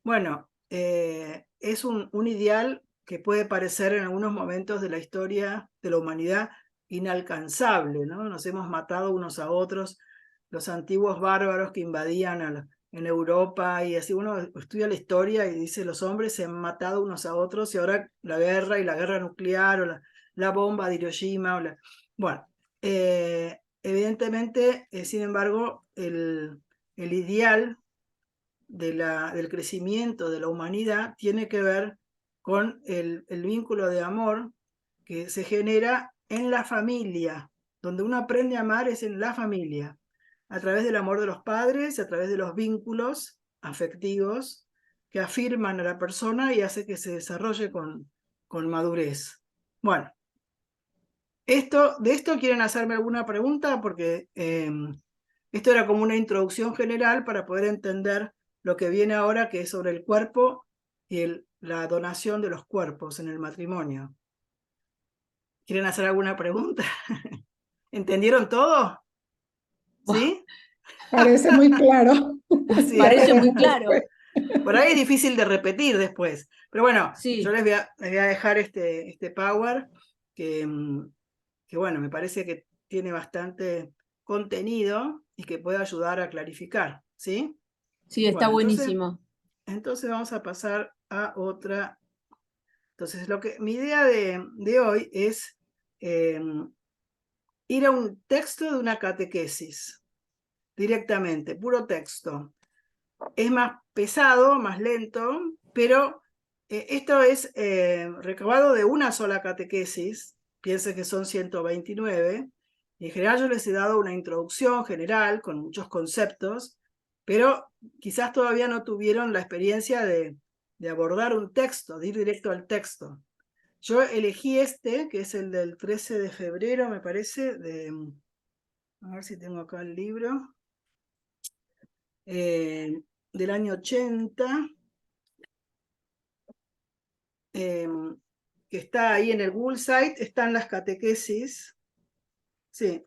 Bueno, es un ideal que puede parecer en algunos momentos de la historia de la humanidad inalcanzable, ¿no? Nos hemos matado unos a otros, los antiguos bárbaros que invadían en Europa, y así uno estudia la historia y dice los hombres se han matado unos a otros, y ahora la guerra y la guerra nuclear o la bomba de Hiroshima. Bueno, evidentemente, sin embargo, el ideal del crecimiento de la humanidad tiene que ver con el vínculo de amor que se genera en la familia. Donde uno aprende a amar es en la familia, a través del amor de los padres, a través de los vínculos afectivos que afirman a la persona y hace que se desarrolle con madurez. Bueno, de esto quieren hacerme alguna pregunta, porque esto era como una introducción general para poder entender lo que viene ahora, que es sobre el cuerpo y la donación de los cuerpos en el matrimonio. ¿Quieren hacer alguna pregunta? ¿Entendieron todo? ¿Sí? Parece muy claro. Sí. Ya Parece muy veremos claro. después. Por ahí es difícil de repetir después. Pero bueno, Sí. yo les voy a dejar este Power, que bueno, me parece que tiene bastante contenido y que puede ayudar a clarificar, ¿sí? Sí, está Bueno, buenísimo. entonces vamos a pasar a otra. Entonces, mi idea de hoy es ir a un texto de una catequesis, directamente, puro texto. Es más pesado, más lento, pero esto es recabado de una sola catequesis. Piensen que son 129. Y en general yo les he dado una introducción general con muchos conceptos, pero quizás todavía no tuvieron la experiencia de abordar un texto, de ir directo al texto. Yo elegí que es el del 13 de febrero, me parece, a ver si tengo acá el libro, del año 80, que está ahí en el Google Site, están las catequesis. Sí.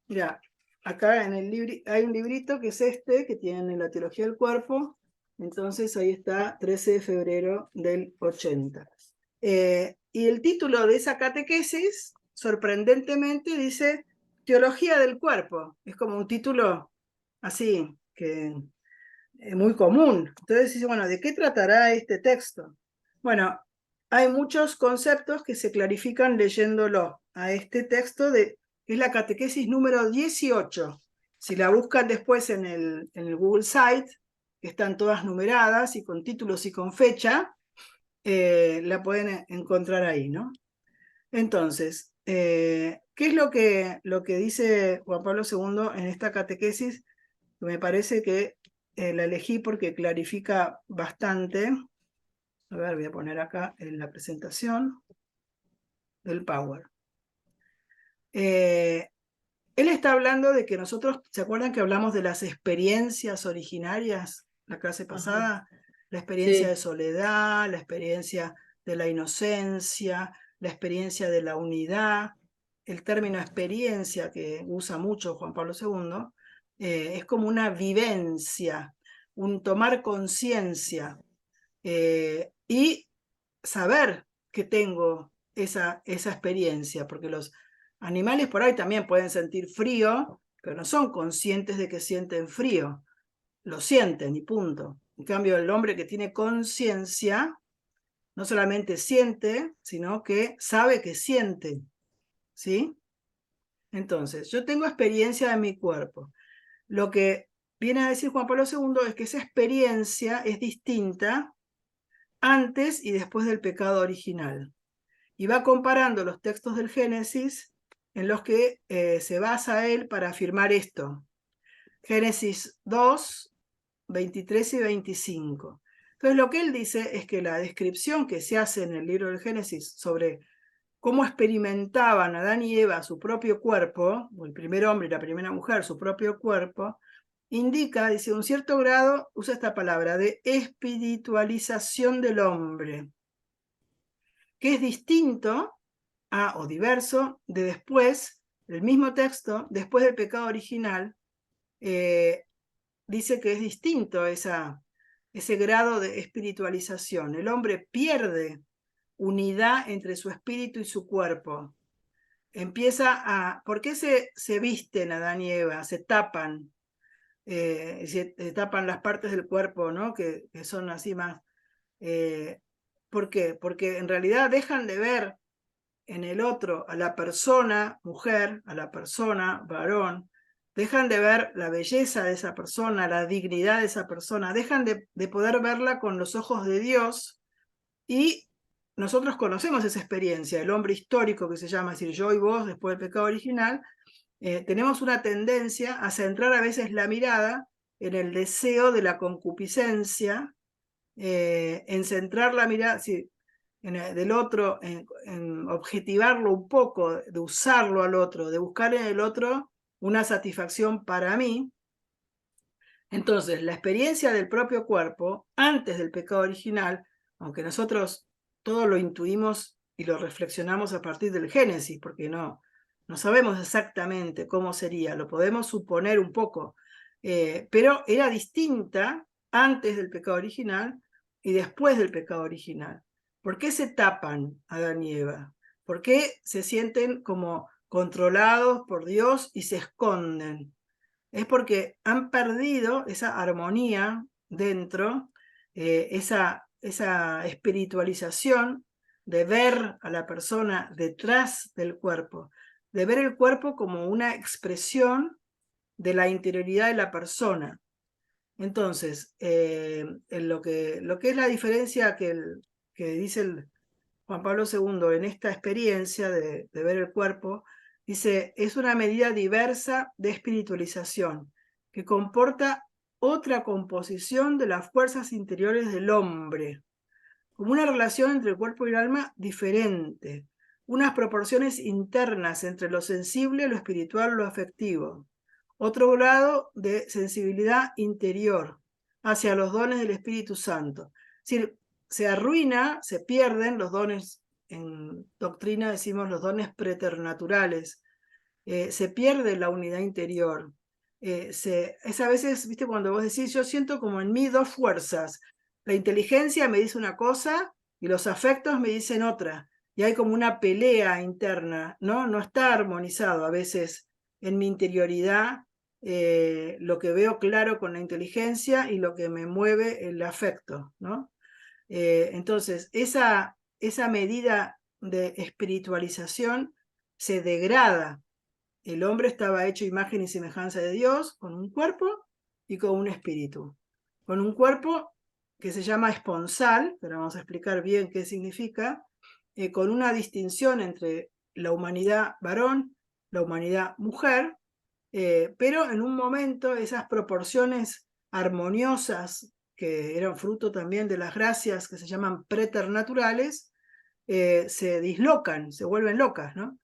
Mira, acá en el libro hay un librito que es que tiene la teología del cuerpo. Entonces ahí está, 13 de febrero del 80. Y el título de esa catequesis, sorprendentemente, dice Teología del cuerpo. Es como un título así, que muy común. Entonces dice, bueno, ¿de qué tratará este texto? Bueno, hay muchos conceptos que se clarifican leyéndolo a este texto, que es la catequesis número 18. Si la buscan después en el Google Site, que están todas numeradas y con títulos y con fecha, la pueden encontrar ahí, ¿no? Entonces, ¿qué es lo que dice Juan Pablo II en esta catequesis? Me parece que la elegí porque clarifica bastante. A ver, voy a poner acá en la presentación del Power. Él está hablando de que nosotros, ¿se acuerdan que hablamos de las experiencias originarias la clase pasada? La experiencia Sí. de soledad, la experiencia de la inocencia, la experiencia de la unidad. El término experiencia, que usa mucho Juan Pablo II, es como una vivencia, un tomar conciencia y saber que tengo esa experiencia, porque los animales por ahí también pueden sentir frío, pero no son conscientes de que sienten frío, lo sienten y punto. En cambio, el hombre que tiene conciencia no solamente siente, sino que sabe que siente, ¿sí? Entonces, yo tengo experiencia de mi cuerpo. Lo que viene a decir Juan Pablo II es que esa experiencia es distinta antes y después del pecado original. Y va comparando los textos del Génesis en los que se basa él para afirmar esto. Génesis 2, 23 y 25. Entonces lo que él dice es que la descripción que se hace en el libro del Génesis sobre cómo experimentaban Adán y Eva su propio cuerpo, o el primer hombre y la primera mujer su propio cuerpo, indica, dice, un cierto grado, usa esta palabra, de espiritualización del hombre, que es distinto o diverso de después, el mismo texto, después del pecado original, dice que es distinto ese grado de espiritualización. El hombre pierde unidad entre su espíritu y su cuerpo. ¿Por qué se visten Adán y Eva? Se tapan, se tapan las partes del cuerpo, ¿no? que son así más. ¿Por qué? Porque en realidad dejan de ver en el otro a la persona mujer, a la persona varón, dejan de ver la belleza de esa persona, la dignidad de esa persona, dejan de poder verla con los ojos de Dios. Y nosotros conocemos esa experiencia, el hombre histórico que se llama, es decir, yo y vos, después del pecado original, tenemos una tendencia a centrar a veces la mirada en el deseo de la concupiscencia, en centrar la mirada del otro, en objetivarlo un poco, de usarlo al otro, de buscar en el otro una satisfacción para mí, Entonces, la experiencia del propio cuerpo, antes del pecado original, aunque nosotros todo lo intuimos y lo reflexionamos a partir del Génesis, porque no sabemos exactamente cómo sería, lo podemos suponer un poco, pero era distinta antes del pecado original y después del pecado original. ¿Por qué se tapan Adán y Eva? ¿Por qué se sienten como controlados por Dios y se esconden? Es porque han perdido esa armonía dentro, esa espiritualización de ver a la persona detrás del cuerpo, de ver el cuerpo como una expresión de la interioridad de la persona. Entonces, lo que es la diferencia que dice Juan Pablo II en esta experiencia de ver el cuerpo, dice, es una medida diversa de espiritualización que comporta otra composición de las fuerzas interiores del hombre, como una relación entre el cuerpo y el alma diferente, unas proporciones internas entre lo sensible, lo espiritual, lo afectivo, otro grado de sensibilidad interior hacia los dones del Espíritu Santo. Es decir, se arruina, se pierden los dones, en doctrina decimos los dones preternaturales, se pierde la unidad interior. Es a veces, viste, cuando vos decís, yo siento como en mí dos fuerzas, la inteligencia me dice una cosa y los afectos me dicen otra, y hay como una pelea interna, ¿no? No está armonizado a veces en mi interioridad lo que veo claro con la inteligencia y lo que me mueve el afecto, ¿no? Entonces, esa medida de espiritualización se degrada. El hombre estaba hecho imagen y semejanza de Dios, con un cuerpo y con un espíritu. Con un cuerpo que se llama esponsal, pero vamos a explicar bien qué significa, con una distinción entre la humanidad varón, la humanidad mujer, pero en un momento esas proporciones armoniosas que eran fruto también de las gracias que se llaman preternaturales, se dislocan, se vuelven locas, ¿no?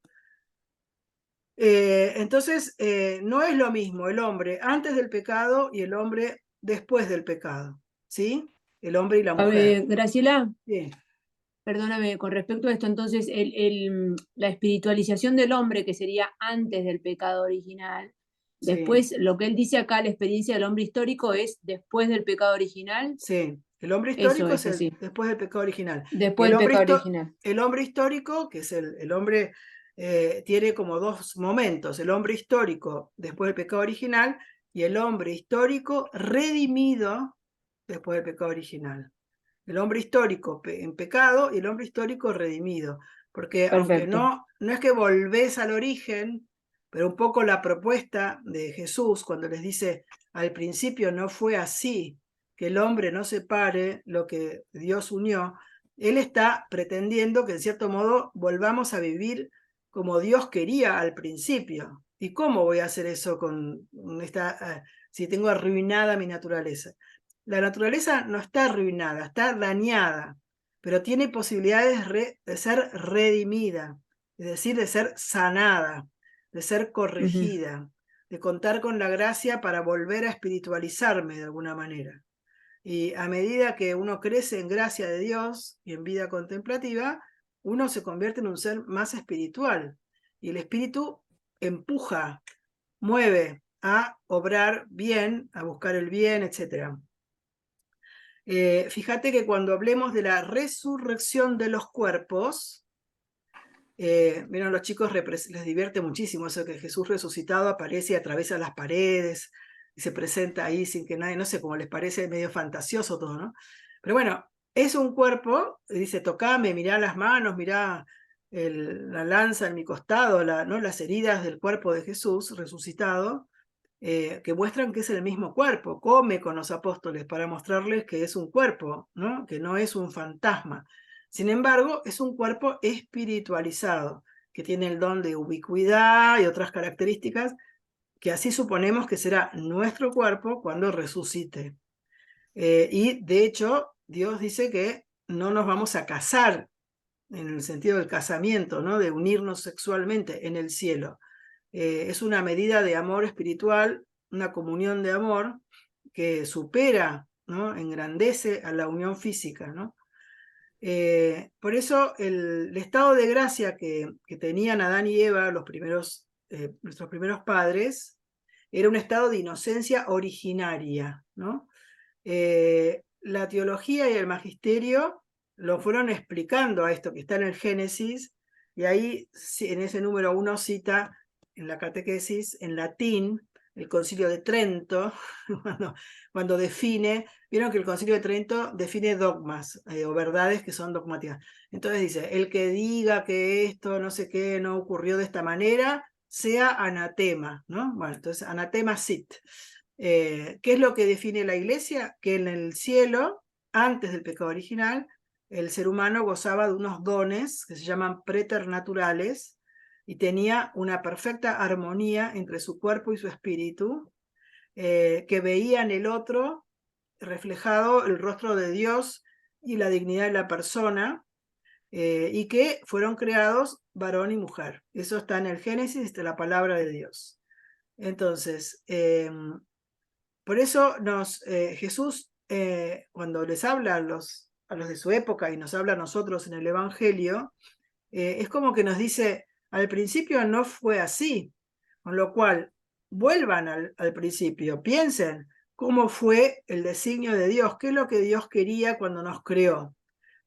Entonces, no es lo mismo el hombre antes del pecado y el hombre después del pecado, ¿sí? El hombre y la mujer. Graciela, Sí, perdóname, con respecto a esto, entonces, la espiritualización del hombre, que sería antes del pecado original, sí, después, lo que él dice acá, la experiencia del hombre histórico es después del pecado original, sí. El hombre eso histórico es es así, después del pecado original. después del pecado original. El hombre histórico, que es el hombre, tiene como dos momentos, el hombre histórico después del pecado original y el hombre histórico redimido después del pecado original. El hombre histórico en pecado y el hombre histórico redimido. Porque aunque Perfecto. no es que volvés al origen, pero un poco la propuesta de Jesús cuando les dice, al principio no fue así, que el hombre no separe lo que Dios unió, él está pretendiendo que en cierto modo volvamos a vivir como Dios quería al principio. ¿Y cómo voy a hacer eso con si tengo arruinada mi naturaleza? La naturaleza no está arruinada, está dañada, pero tiene posibilidades de ser redimida, es decir, de ser sanada, de ser corregida, de contar con la gracia para volver a espiritualizarme de alguna manera. Y a medida que uno crece en gracia de Dios y en vida contemplativa, uno se convierte en un ser más espiritual. Y el espíritu empuja, mueve a obrar bien, a buscar el bien, etc. Fíjate que cuando hablemos de la resurrección de los cuerpos, vieron, los chicos les divierte muchísimo eso que Jesús resucitado aparece y atraviesa las paredes y se presenta ahí sin que nadie, no sé, cómo les parece medio fantasioso todo, ¿no? Pero bueno, es un cuerpo, dice, tocame, mirá las manos, mirá la lanza en mi costado, ¿no? Las heridas del cuerpo de Jesús resucitado, que muestran que es el mismo cuerpo. Come con los apóstoles para mostrarles que es un cuerpo, ¿no? Que no es un fantasma. Sin embargo, es un cuerpo espiritualizado, que tiene el don de ubicuidad y otras características, que así suponemos que será nuestro cuerpo cuando resucite. Y de hecho, Dios dice que no nos vamos a casar en el sentido del casamiento, ¿no? De unirnos sexualmente en el cielo. Es una medida de amor espiritual, una comunión de amor que supera, ¿no? Engrandece a la unión física, ¿no? Por eso el estado de gracia que tenían Adán y Eva, nuestros primeros padres, era un estado de inocencia originaria, ¿no? La teología y el magisterio lo fueron explicando a esto que está en el Génesis, y ahí en ese número 1 cita en la catequesis en latín el Concilio de Trento, cuando define, vieron que el Concilio de Trento define dogmas o verdades que son dogmáticas. Entonces dice, el que diga que esto no sé qué no ocurrió de esta manera, sea anatema, ¿no? Bueno, entonces anatema sit. ¿Qué es lo que define la Iglesia? Que en el cielo, antes del pecado original, el ser humano gozaba de unos dones que se llaman preternaturales, y tenía una perfecta armonía entre su cuerpo y su espíritu, que veía en el otro reflejado el rostro de Dios y la dignidad de la persona, y que fueron creados varón y mujer. Eso está en el Génesis de la palabra de Dios. Entonces, por eso Jesús, cuando les habla a los de su época y nos habla a nosotros en el Evangelio, es como que nos dice, al principio no fue así, con lo cual vuelvan al principio, piensen cómo fue el designio de Dios, qué es lo que Dios quería cuando nos creó.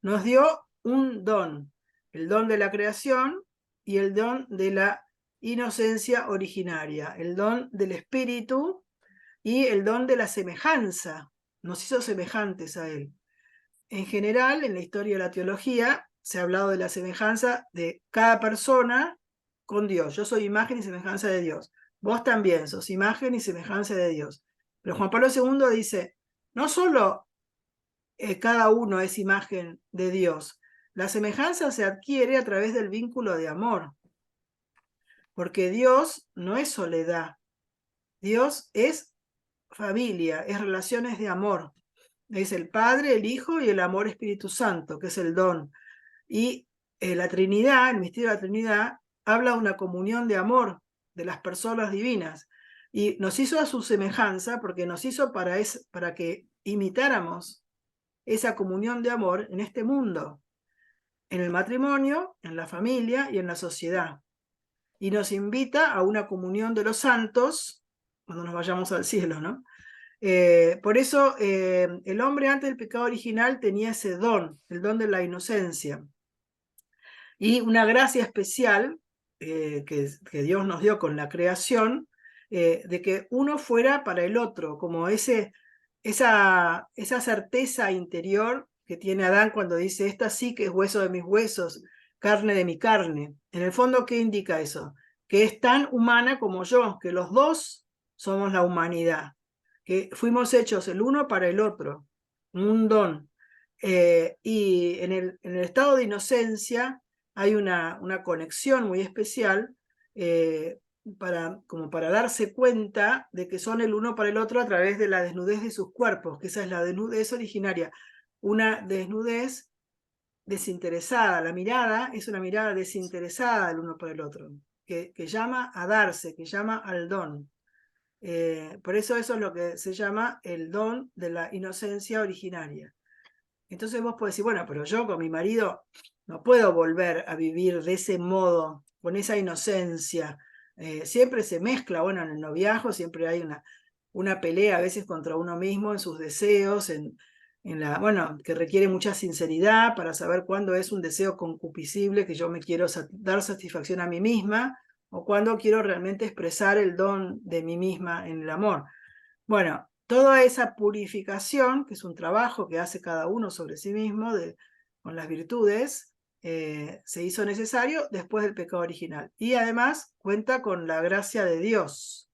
Nos dio un don, el don de la creación y el don de la inocencia originaria, el don del espíritu y el don de la semejanza. Nos hizo semejantes a Él. En general, en la historia de la teología, se ha hablado de la semejanza de cada persona con Dios. Yo soy imagen y semejanza de Dios. Vos también sos imagen y semejanza de Dios. Pero Juan Pablo II dice, no solo cada uno es imagen de Dios, la semejanza se adquiere a través del vínculo de amor. Porque Dios no es soledad. Dios es familia, es relaciones de amor. Es el Padre, el Hijo y el amor Espíritu Santo, que es el don. Y la Trinidad, el misterio de la Trinidad, habla de una comunión de amor de las personas divinas. Y nos hizo a su semejanza porque nos hizo para que imitáramos esa comunión de amor en este mundo, en el matrimonio, en la familia y en la sociedad. Y nos invita a una comunión de los santos cuando nos vayamos al cielo, ¿no? Por eso el hombre antes del pecado original tenía ese don, el don de la inocencia. Y una gracia especial que Dios nos dio con la creación, de que uno fuera para el otro, como esa certeza interior que tiene Adán cuando dice, esta sí que es hueso de mis huesos, carne de mi carne. En el fondo, ¿qué indica eso? Que es tan humana como yo, que los dos somos la humanidad, que fuimos hechos el uno para el otro, un don. Y en el estado de inocencia hay una conexión muy especial como para darse cuenta de que son el uno para el otro a través de la desnudez de sus cuerpos, que esa es la desnudez originaria, una desnudez desinteresada. La mirada es una mirada desinteresada del uno para el otro, que llama a darse, que llama al don. Por eso es lo que se llama el don de la inocencia originaria. Entonces vos podés decir, bueno, pero yo con mi marido no puedo volver a vivir de ese modo, con esa inocencia. Siempre se mezcla, bueno, en el noviazgo siempre hay una pelea a veces contra uno mismo en sus deseos, bueno, que requiere mucha sinceridad para saber cuándo es un deseo concupiscible, que yo me quiero dar satisfacción a mí misma, o cuándo quiero realmente expresar el don de mí misma en el amor. Bueno, toda esa purificación, que es un trabajo que hace cada uno sobre sí mismo con las virtudes, se hizo necesario después del pecado original. Y además cuenta con la gracia de Dios.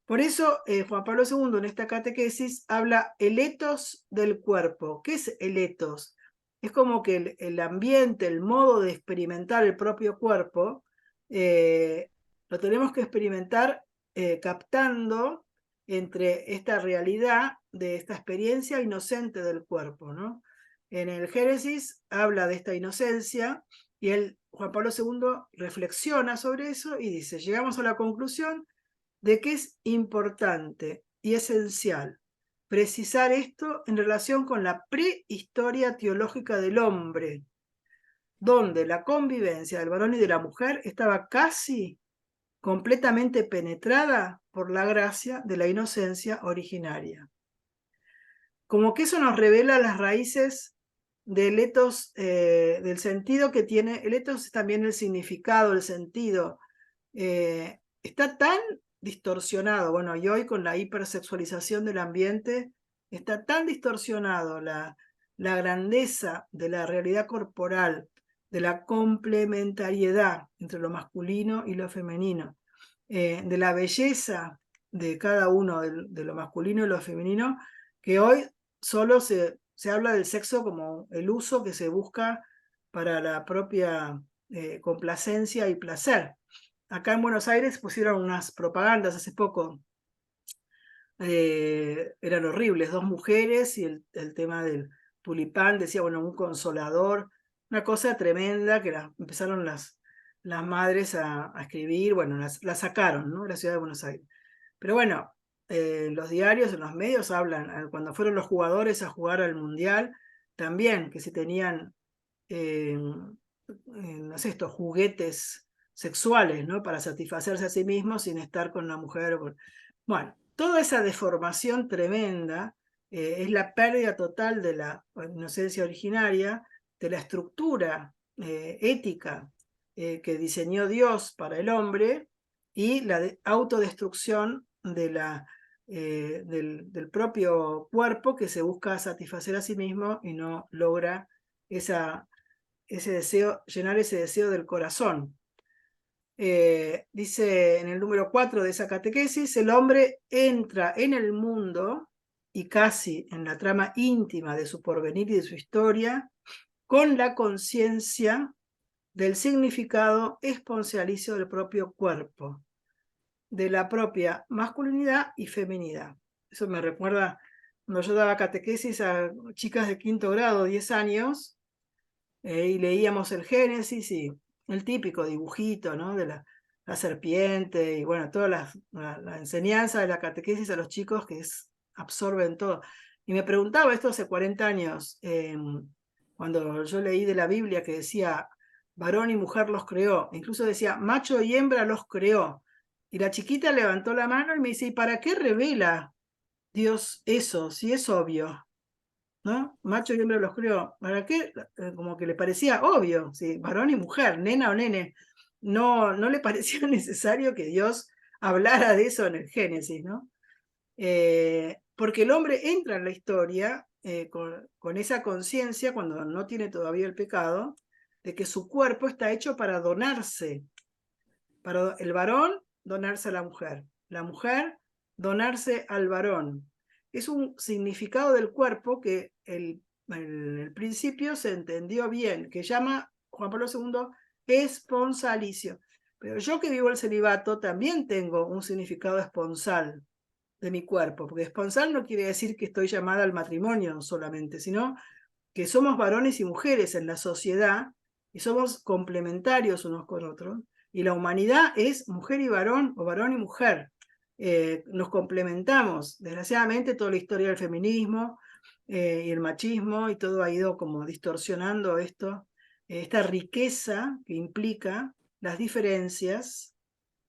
Por eso Juan Pablo II en esta catequesis habla el etos del cuerpo. ¿Qué es el etos? Es como que el ambiente, el modo de experimentar el propio cuerpo, lo tenemos que experimentar captando entre esta realidad de esta experiencia inocente del cuerpo, ¿no? En el Génesis habla de esta inocencia y Juan Pablo II reflexiona sobre eso y dice, llegamos a la conclusión de que es importante y esencial precisar esto en relación con la prehistoria teológica del hombre, donde la convivencia del varón y de la mujer estaba casi completamente penetrada por la gracia de la inocencia originaria. Como que eso nos revela las raíces del ethos, del sentido que tiene. El ethos es también el significado, el sentido. Está tan distorsionado, bueno, y hoy con la hipersexualización del ambiente, está tan distorsionado la grandeza de la realidad corporal, de la complementariedad entre lo masculino y lo femenino, de la belleza de cada uno, de lo masculino y lo femenino, que hoy solo se habla del sexo como el uso que se busca para la propia complacencia y placer. Acá en Buenos Aires pusieron unas propagandas hace poco, eran horribles, 2 mujeres y el tema del tulipán, decía, bueno, un consolador, una cosa tremenda que empezaron las madres a escribir, bueno, la sacaron, ¿no?, de la ciudad de Buenos Aires. Pero bueno, los diarios, en los medios hablan, cuando fueron los jugadores a jugar al Mundial, también que si tenían, no sé, estos juguetes sexuales, ¿no?, para satisfacerse a sí mismos sin estar con la mujer. Bueno, toda esa deformación tremenda es la pérdida total de la inocencia originaria, de la estructura ética que diseñó Dios para el hombre, y la autodestrucción del propio cuerpo, que se busca satisfacer a sí mismo y no logra ese deseo, llenar ese deseo del corazón. Dice en el número 4 de esa catequesis: el hombre entra en el mundo y casi en la trama íntima de su porvenir y de su historia, con la conciencia del significado exponencialicio del propio cuerpo, de la propia masculinidad y feminidad. Eso me recuerda cuando yo daba catequesis a chicas de 5º grado, 10 años, y leíamos el Génesis y el típico dibujito, ¿no?, de la serpiente, y bueno, toda la enseñanza de la catequesis a los chicos, que absorben todo. Y me preguntaba esto hace 40 años, cuando yo leí de la Biblia que decía varón y mujer los creó, incluso decía macho y hembra los creó. Y la chiquita levantó la mano y me dice: ¿y para qué revela Dios eso, si es obvio? ¿No? Macho y hembra los creó. ¿Para qué? Como que le parecía obvio, ¿sí? Varón y mujer, nena o nene. No le parecía necesario que Dios hablara de eso en el Génesis, ¿no? Porque el hombre entra en la historia con esa conciencia, cuando no tiene todavía el pecado, de que su cuerpo está hecho para donarse. Para el varón, donarse a la mujer, donarse al varón. Es un significado del cuerpo que en el principio se entendió bien, que llama Juan Pablo II esponsalicio. Pero yo, que vivo el celibato, también tengo un significado esponsal de mi cuerpo, porque esponsal no quiere decir que estoy llamada al matrimonio solamente, sino que somos varones y mujeres en la sociedad y somos complementarios unos con otros, y la humanidad es mujer y varón, o varón y mujer. Nos complementamos. Desgraciadamente toda la historia del feminismo y el machismo y todo ha ido como distorsionando esta riqueza que implica las diferencias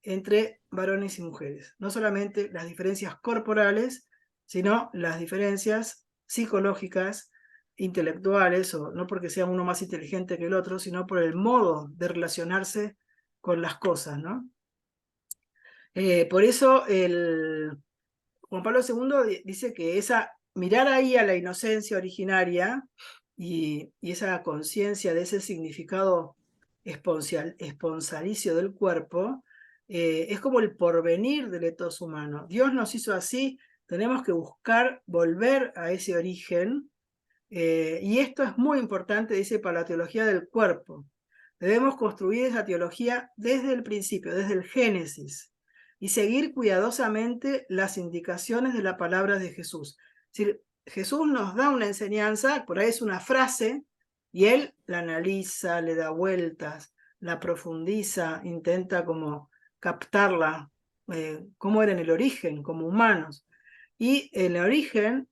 entre varones y mujeres. No solamente las diferencias corporales, sino las diferencias psicológicas, intelectuales, o no porque sea uno más inteligente que el otro, sino por el modo de relacionarse con las cosas, ¿no? Por eso Juan Pablo II dice que mirar ahí a la inocencia originaria y esa conciencia de ese significado esponsalicio del cuerpo, es como el porvenir del ethos humano. Dios nos hizo así, tenemos que buscar volver a ese origen, y esto es muy importante, dice, para la teología del cuerpo. Debemos construir esa teología desde el principio, desde el Génesis, y seguir cuidadosamente las indicaciones de la palabra de Jesús. Es decir, Jesús nos da una enseñanza, por ahí es una frase, y él la analiza, le da vueltas, la profundiza, intenta como captarla, cómo era en el origen, como humanos. Y el origen,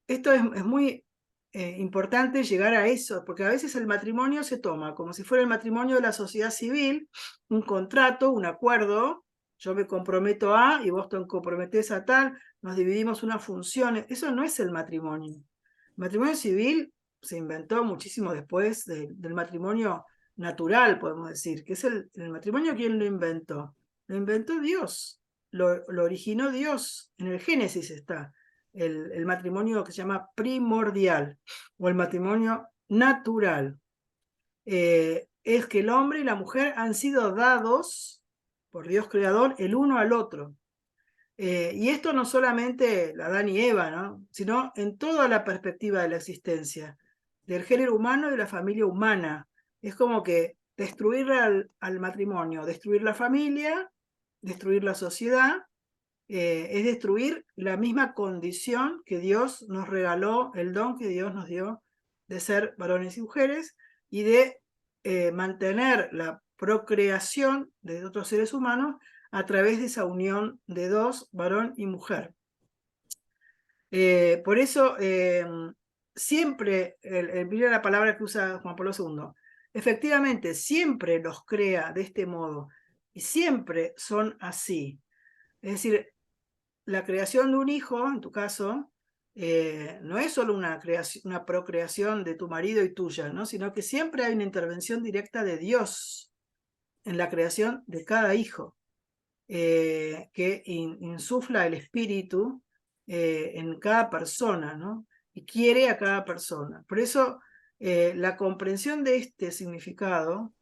esto es muy importante llegar a eso, porque a veces el matrimonio se toma como si fuera el matrimonio de la sociedad civil, un contrato, un acuerdo, yo me comprometo a y vos te comprometés a tal, nos dividimos unas funciones, eso no es el matrimonio. El matrimonio civil se inventó muchísimo después del matrimonio natural, podemos decir, que es el matrimonio. ¿Quién lo inventó? Lo inventó Dios, lo originó Dios, en el Génesis está el matrimonio que se llama primordial o el matrimonio natural. Es que el hombre y la mujer han sido dados por Dios creador el uno al otro. Y esto no solamente la Adán y Eva, ¿no? Sino en toda la perspectiva de la existencia, del género humano y de la familia humana. Es como que destruir al matrimonio, destruir la familia, destruir la sociedad, es destruir la misma condición que Dios nos regaló, el don que Dios nos dio de ser varones y mujeres y de mantener la procreación de otros seres humanos a través de esa unión de dos, varón y mujer. Por eso, siempre, mira la palabra que usa Juan Pablo II, efectivamente, siempre los crea de este modo y siempre son así. Es decir, la creación de un hijo, en tu caso, no es solo una procreación de tu marido y tuya, ¿no? Sino que siempre hay una intervención directa de Dios en la creación de cada hijo, que insufla el espíritu en cada persona, ¿no? Y quiere a cada persona. Por eso, la comprensión de este significado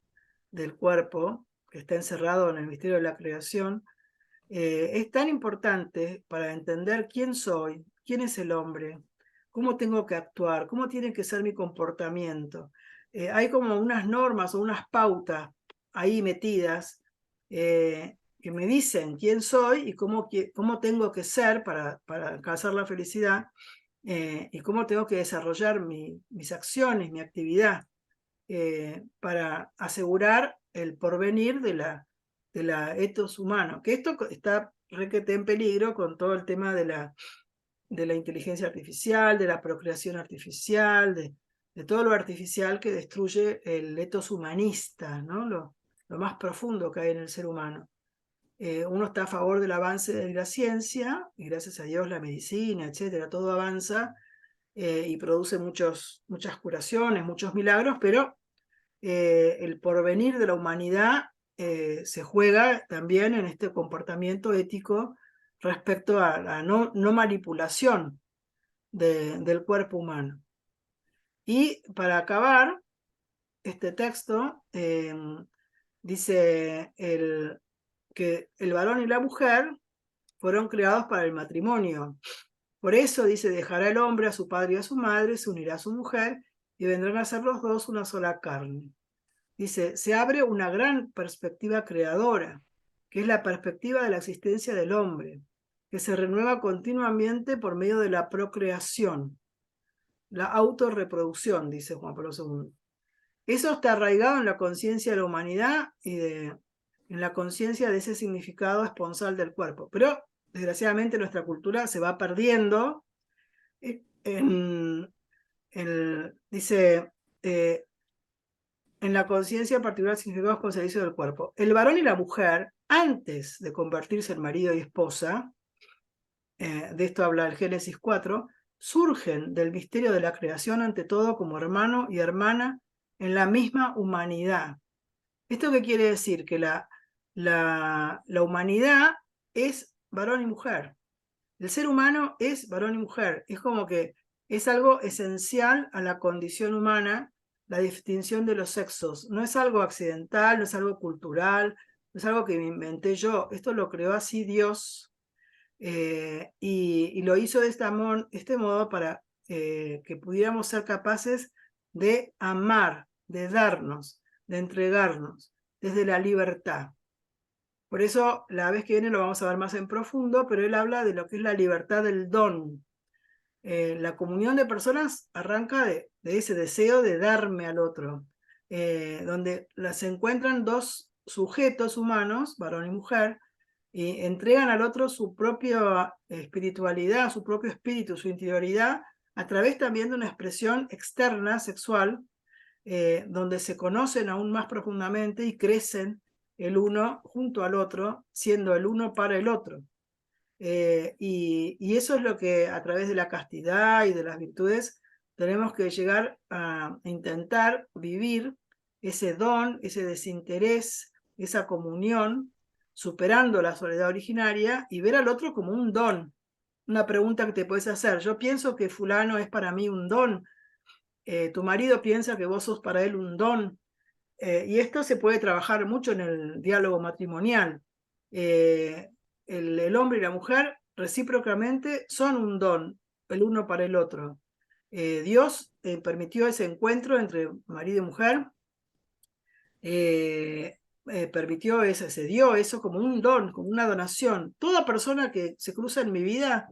del cuerpo, que está encerrado en el misterio de la creación, es tan importante para entender quién soy, quién es el hombre, cómo tengo que actuar, cómo tiene que ser mi comportamiento. Hay como unas normas o unas pautas ahí metidas que me dicen quién soy y cómo tengo que ser para alcanzar la felicidad, y cómo tengo que desarrollar mis acciones, mi actividad, para asegurar el porvenir de la ethos humano, que esto está requete en peligro con todo el tema de la inteligencia artificial, de la procreación artificial, de todo lo artificial que destruye el ethos humanista, ¿no? Lo más profundo que hay en el ser humano. Uno está a favor del avance de la ciencia, y gracias a Dios la medicina, etcétera, todo avanza y produce muchas curaciones, muchos milagros, pero el porvenir de la humanidad se juega también en este comportamiento ético respecto a la no manipulación del cuerpo humano. Y para acabar este texto, dice que el varón y la mujer fueron creados para el matrimonio. Por eso dice, dejará el hombre a su padre y a su madre, se unirá a su mujer y vendrán a ser los dos una sola carne. Dice, se abre una gran perspectiva creadora, que es la perspectiva de la existencia del hombre, que se renueva continuamente por medio de la procreación, la autorreproducción, dice Juan Pablo II. Eso está arraigado en la conciencia de la humanidad y en la conciencia de ese significado esponsal del cuerpo. Pero, desgraciadamente, nuestra cultura se va perdiendo. Dice... en la conciencia particular significados con servicio del cuerpo. El varón y la mujer, antes de convertirse en marido y esposa, de esto habla el Génesis 4, surgen del misterio de la creación ante todo como hermano y hermana en la misma humanidad. ¿Esto qué quiere decir? Que la humanidad es varón y mujer. El ser humano es varón y mujer. Es como que es algo esencial a la condición humana, la distinción de los sexos. No es algo accidental, no es algo cultural, no es algo que me inventé yo. Esto lo creó así Dios, y lo hizo de este modo para que pudiéramos ser capaces de amar, de darnos, de entregarnos desde la libertad. Por eso la vez que viene lo vamos a ver más en profundo, pero él habla de lo que es la libertad del don. La comunión de personas arranca de ese deseo de darme al otro, donde se encuentran dos sujetos humanos, varón y mujer, y entregan al otro su propia espiritualidad, su propio espíritu, su interioridad, a través también de una expresión externa, sexual, donde se conocen aún más profundamente y crecen el uno junto al otro, siendo el uno para el otro. Y eso es lo que a través de la castidad y de las virtudes tenemos que llegar a intentar vivir ese don, ese desinterés, esa comunión, superando la soledad originaria y ver al otro como un don. Una pregunta que te puedes hacer: yo pienso que fulano es para mí un don, tu marido piensa que vos sos para él un don, y esto se puede trabajar mucho en el diálogo matrimonial. El hombre y la mujer recíprocamente son un don, el uno para el otro. Dios permitió ese encuentro entre marido y mujer, se dio eso como un don, como una donación. Toda persona que se cruza en mi vida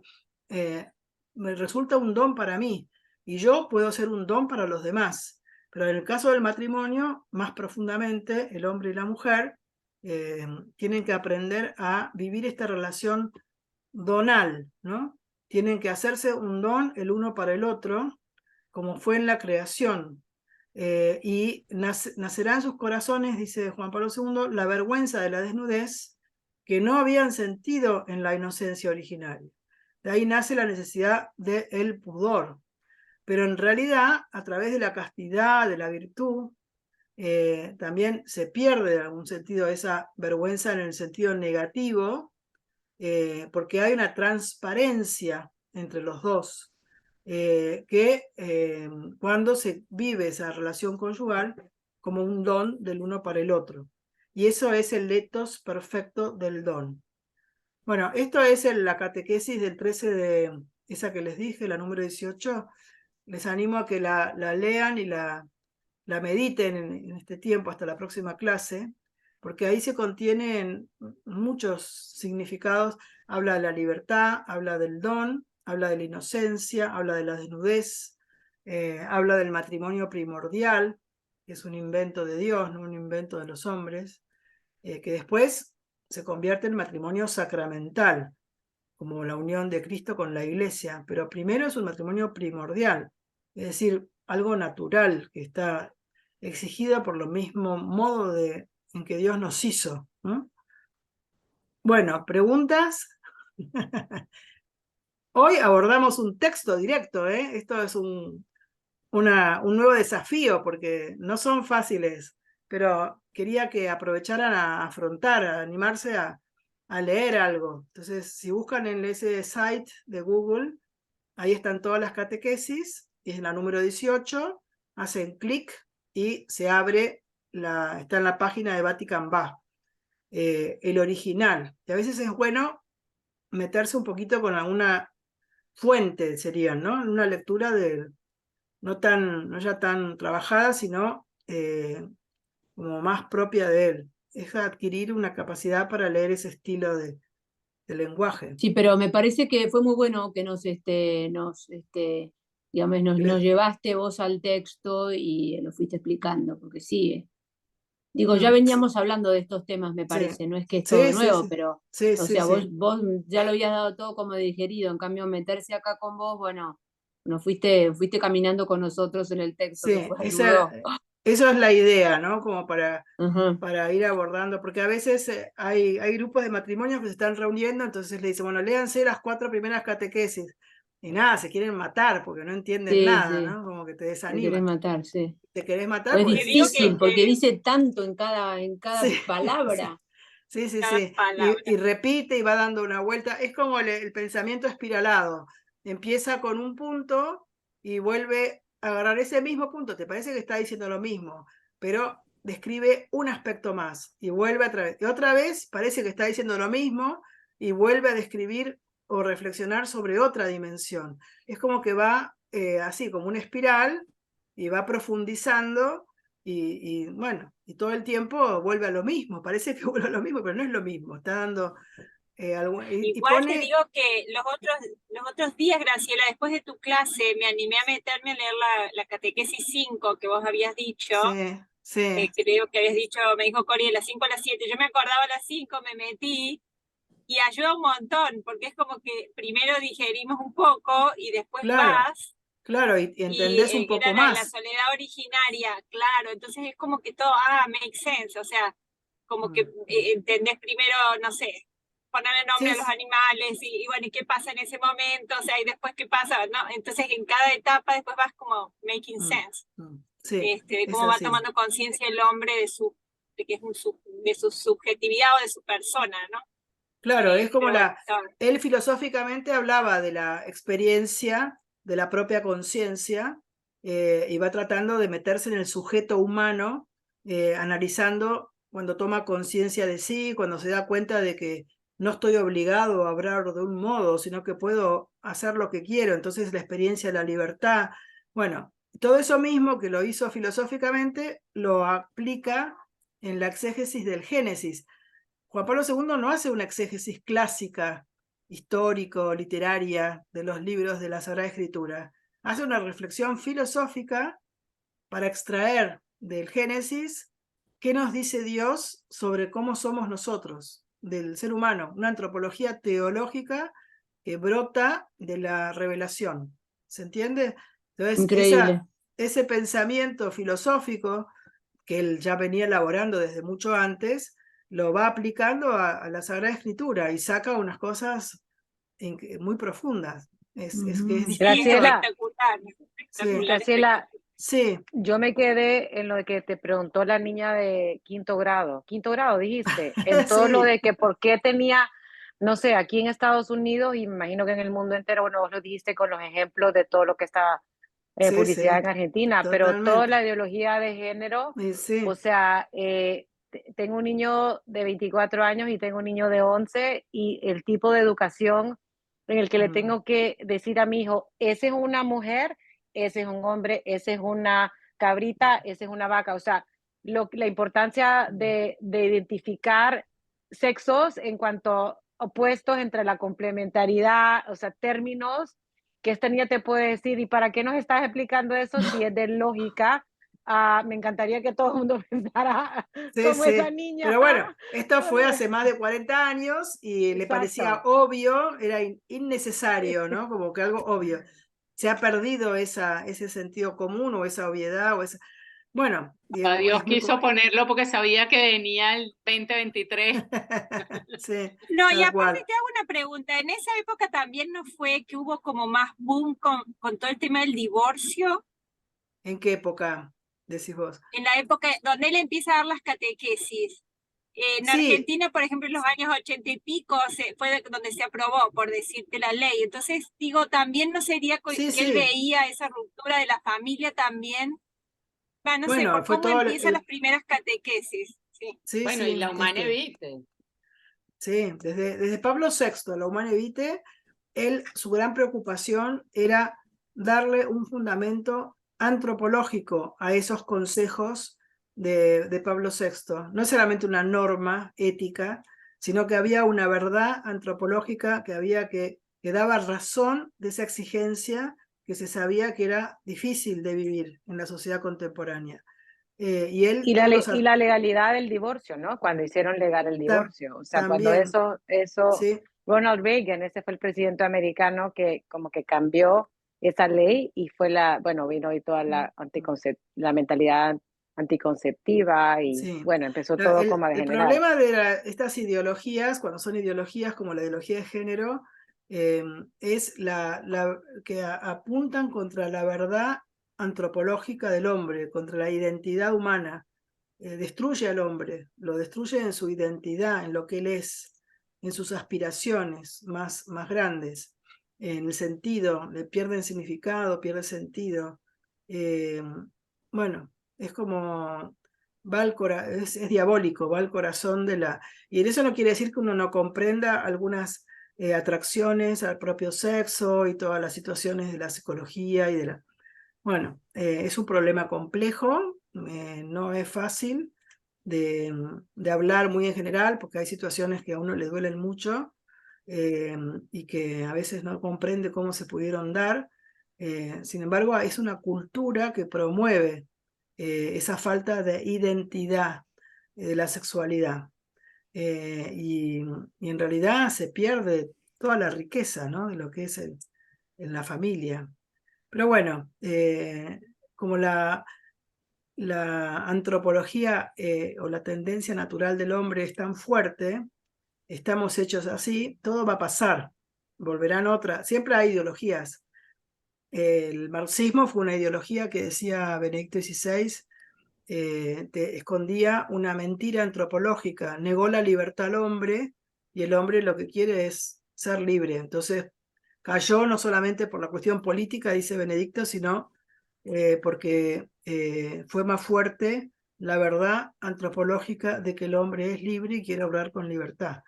me resulta un don para mí, y yo puedo ser un don para los demás. Pero en el caso del matrimonio, más profundamente, el hombre y la mujer tienen que aprender a vivir esta relación donal, ¿no? Tienen que hacerse un don el uno para el otro, como fue en la creación. Y nacerá en sus corazones, dice Juan Pablo II, la vergüenza de la desnudez que no habían sentido en la inocencia originaria. De ahí nace la necesidad del pudor. Pero en realidad, a través de la castidad, de la virtud, también se pierde en algún sentido esa vergüenza en el sentido negativo, porque hay una transparencia entre los dos, que cuando se vive esa relación conyugal como un don del uno para el otro. Y eso es el ethos perfecto del don. Bueno, esto es la catequesis del 13 de esa que les dije, la número 18. Les animo a que la lean y la mediten en este tiempo hasta la próxima clase, porque ahí se contienen muchos significados. Habla de la libertad, habla del don, habla de la inocencia, habla de la desnudez, habla del matrimonio primordial, que es un invento de Dios, no un invento de los hombres, que después se convierte en matrimonio sacramental, como la unión de Cristo con la Iglesia, pero primero es un matrimonio primordial, es decir, algo natural, que está exigida por lo mismo modo en que Dios nos hizo, ¿no? Bueno, ¿preguntas? Hoy abordamos un texto directo, ¿eh? Esto es un nuevo desafío, porque no son fáciles, pero quería que aprovecharan a afrontar, a animarse a leer algo. Entonces, si buscan en ese site de Google, ahí están todas las catequesis, y es la número 18, hacen clic y se abre, está en la página de Vatican Va, el original. Y a veces es bueno meterse un poquito con alguna fuente, serían, ¿no? Una lectura no ya tan trabajada, sino como más propia de él. Es adquirir una capacidad para leer ese estilo de lenguaje. Sí, pero me parece que fue muy bueno que digamos, nos llevaste vos al texto y lo fuiste explicando, porque sí, digo, ya veníamos hablando de estos temas, me parece, no es que es todo nuevo, pero, o sea, vos ya lo habías dado todo como digerido, en cambio meterse acá con vos, bueno, fuiste caminando con nosotros en el texto, que fue eso es la idea, ¿no? Como para Ujú. ir abordando, porque a veces hay grupos de matrimonios que se están reuniendo, entonces le dicen, bueno, léanse las 4 primeras catequesis, y nada, se quieren matar porque no entienden Sí, nada, sí, ¿no? Como que te te querés desaniman. matar, sí. Te querés O matar es porque Te digo difícil, porque dice tanto en cada sí, palabra. sí, sí, cada sí. palabra. Y repite y va dando una vuelta. Es como el pensamiento espiralado. Empieza con un punto y vuelve a agarrar ese mismo punto. Te parece que está diciendo lo mismo, pero describe un aspecto más y vuelve otra vez. Y otra vez parece que está diciendo lo mismo y vuelve a describir o reflexionar sobre otra dimensión. Es como que va así, como una espiral, y va profundizando. Bueno, y todo el tiempo vuelve a lo mismo, parece que vuelve a lo mismo, pero no es lo mismo, está dando algo, y Igual te pone... digo que los otros días, Graciela, después de tu clase, me animé a meterme a leer la catequesis 5 que vos habías dicho. Sí, sí. Creo que habías dicho, me dijo Cori, de las 5 a las 7. Yo me acordaba a las 5, me metí y ayuda un montón, porque es como que primero digerimos un poco y después Claro, vas. claro, y entendés un Que poco era la más. soledad originaria, claro, entonces es como que todo, make sense, o sea, como que entendés primero, no sé, ponerle nombre Sí, a los animales y bueno, ¿y qué pasa en ese momento? O sea, y después qué pasa, ¿no? Entonces en cada etapa después vas como making sense, sí, de es cómo va así. tomando conciencia el hombre de que es de su subjetividad o de su persona, ¿no? Claro, es como Pero él filosóficamente hablaba de la experiencia, de la propia conciencia, y va tratando de meterse en el sujeto humano, analizando cuando toma conciencia de sí, cuando se da cuenta de que no estoy obligado a hablar de un modo, sino que puedo hacer lo que quiero, entonces la experiencia de la libertad. Bueno, todo eso mismo que lo hizo filosóficamente, lo aplica en la exégesis del Génesis. Juan Pablo II no hace una exégesis clásica, histórico, literaria, de los libros de la Sagrada Escritura. Hace una reflexión filosófica para extraer del Génesis qué nos dice Dios sobre cómo somos nosotros, del ser humano, una antropología teológica que brota de la revelación. ¿Se entiende? Entonces, Increíble. ese pensamiento filosófico que él ya venía elaborando desde mucho antes, lo va aplicando a la Sagrada Escritura y saca unas cosas muy profundas. Es que es distinto. Graciela, Sí, Graciela, sí, yo me quedé en lo que te preguntó la niña de quinto grado dijiste, en todo lo sí, de que por qué tenía, no sé, aquí en Estados Unidos y me imagino que en el mundo entero, bueno, vos lo dijiste con los ejemplos de todo lo que está sí, publicidad sí, en Argentina, pero toda totalmente. la ideología de género, Sí, o sea, tengo un niño de 24 años y tengo un niño de 11 y el tipo de educación en el que le tengo que decir a mi hijo, ese es una mujer, ese es un hombre, ese es una cabrita, ese es una vaca, o sea, la importancia de identificar sexos en cuanto a opuestos entre la complementariedad, o sea, términos que esta niña te puede decir, ¿y para qué nos estás explicando eso si es de lógica? Me encantaría que todo el mundo pensara sí, como esa sí. niña. Pero bueno, esto fue hace más de 40 años y le parecía Exacto. obvio, era innecesario, ¿no? Como que algo obvio. Se ha perdido ese sentido común o esa obviedad o esa... Bueno, Dios es muy... quiso ponerlo porque sabía que venía el 2023. Sí, no, y tal aparte cual. te hago una pregunta, en esa época también no fue que hubo como más boom con todo el tema del divorcio, ¿En qué época decís vos? en la época donde él empieza a dar las catequesis. En Sí, Argentina, por ejemplo, en los años 80 y pico fue donde se aprobó, por decirte la ley. Entonces, digo, también no sería sí, que él sí. veía esa ruptura de la familia también, no sé, Bueno, por fue cómo todo empiezan las primeras catequesis. Sí. sí, Bueno, y sí, la Humane Vitae. sí, desde Pablo VI, la Humane Vitae, su gran preocupación era darle un fundamento antropológico a esos consejos de Pablo VI. No solamente una norma ética, sino que había una verdad antropológica que daba razón de esa exigencia que se sabía que era difícil de vivir en la sociedad contemporánea. Y él, Y todos los y la legalidad del divorcio, ¿no? Cuando hicieron legal el divorcio. O sea, cuando también, eso, sí, Ronald Reagan, ese fue el presidente americano que como que cambió esa ley y fue bueno, vino y toda la mentalidad anticonceptiva y sí. bueno, empezó todo como a El degenerar. problema de estas ideologías, cuando son ideologías como la ideología de género, es que apuntan contra la verdad antropológica del hombre, contra la identidad humana. Destruye al hombre, lo destruye en su identidad, en lo que él es, en sus aspiraciones más grandes, en el sentido, le pierden significado, pierde sentido. Bueno, es como es diabólico, va al corazón de la... Y eso no quiere decir que uno no comprenda algunas atracciones al propio sexo y todas las situaciones de la psicología y de la... Bueno, es un problema complejo, no es fácil de hablar muy en general, porque hay situaciones que a uno le duelen mucho y que a veces no comprende cómo se pudieron dar. Sin embargo, es una cultura que promueve esa falta de identidad de la sexualidad. y en realidad se pierde toda la riqueza, ¿no? De lo que es en la familia. Pero bueno, como la antropología o la tendencia natural del hombre es tan fuerte, estamos hechos así, todo va a pasar, volverán otras, siempre hay ideologías. El marxismo fue una ideología que decía Benedicto XVI, te escondía una mentira antropológica, negó la libertad al hombre y el hombre lo que quiere es ser libre. Entonces cayó no solamente por la cuestión política, dice Benedicto, sino porque fue más fuerte la verdad antropológica de que el hombre es libre y quiere obrar con libertad.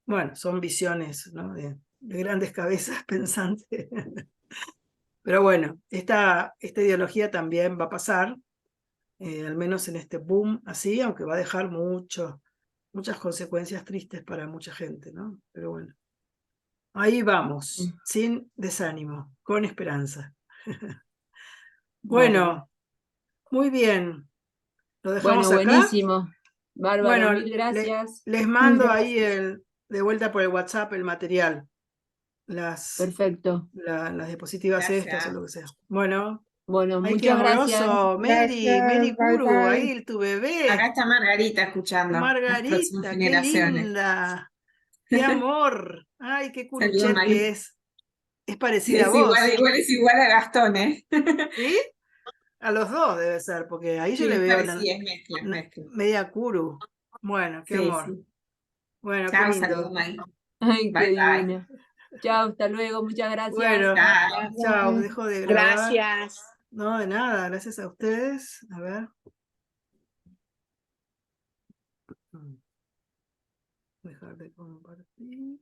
Bueno, son visiones, ¿no? de grandes cabezas pensantes. Pero bueno, esta ideología también va a pasar, al menos en este boom así, aunque va a dejar muchas consecuencias tristes para mucha gente, ¿no? Pero bueno, ahí vamos, sin desánimo, con esperanza. Bueno, muy bien. ¿Lo dejamos Bueno, acá? buenísimo. Bárbaro, Bueno, mil gracias. les mando ahí Gracias. de vuelta por el WhatsApp el material, las Perfecto. diapositivas estas o Gracias. lo que sea. Bueno, Bueno, ay, qué muchas gracias. amoroso. Meli Gracias, bye Kuru, bye. ahí tu bebé. Acá está Margarita escuchando las próximas Margarita, qué generaciones. linda. Qué amor. Ay, qué Saludos, curuchet Mari. que es. Es parecida a Es vos. igual es igual a Gastón, ¿eh? ¿Sí? A los dos debe ser, porque ahí yo Sí, le es veo parecida, es mezcla, es mezcla. media Kuru. Bueno, qué Sí, amor. sí. Bueno, qué Chao, saludos, lindo. Mari. Ay, qué Bye, bye. divina. Chao, hasta luego, muchas gracias. Bueno, Chao. chao, Bye. dejo de grabar. Gracias. No, de nada, gracias a ustedes. A ver. Dejar de compartir.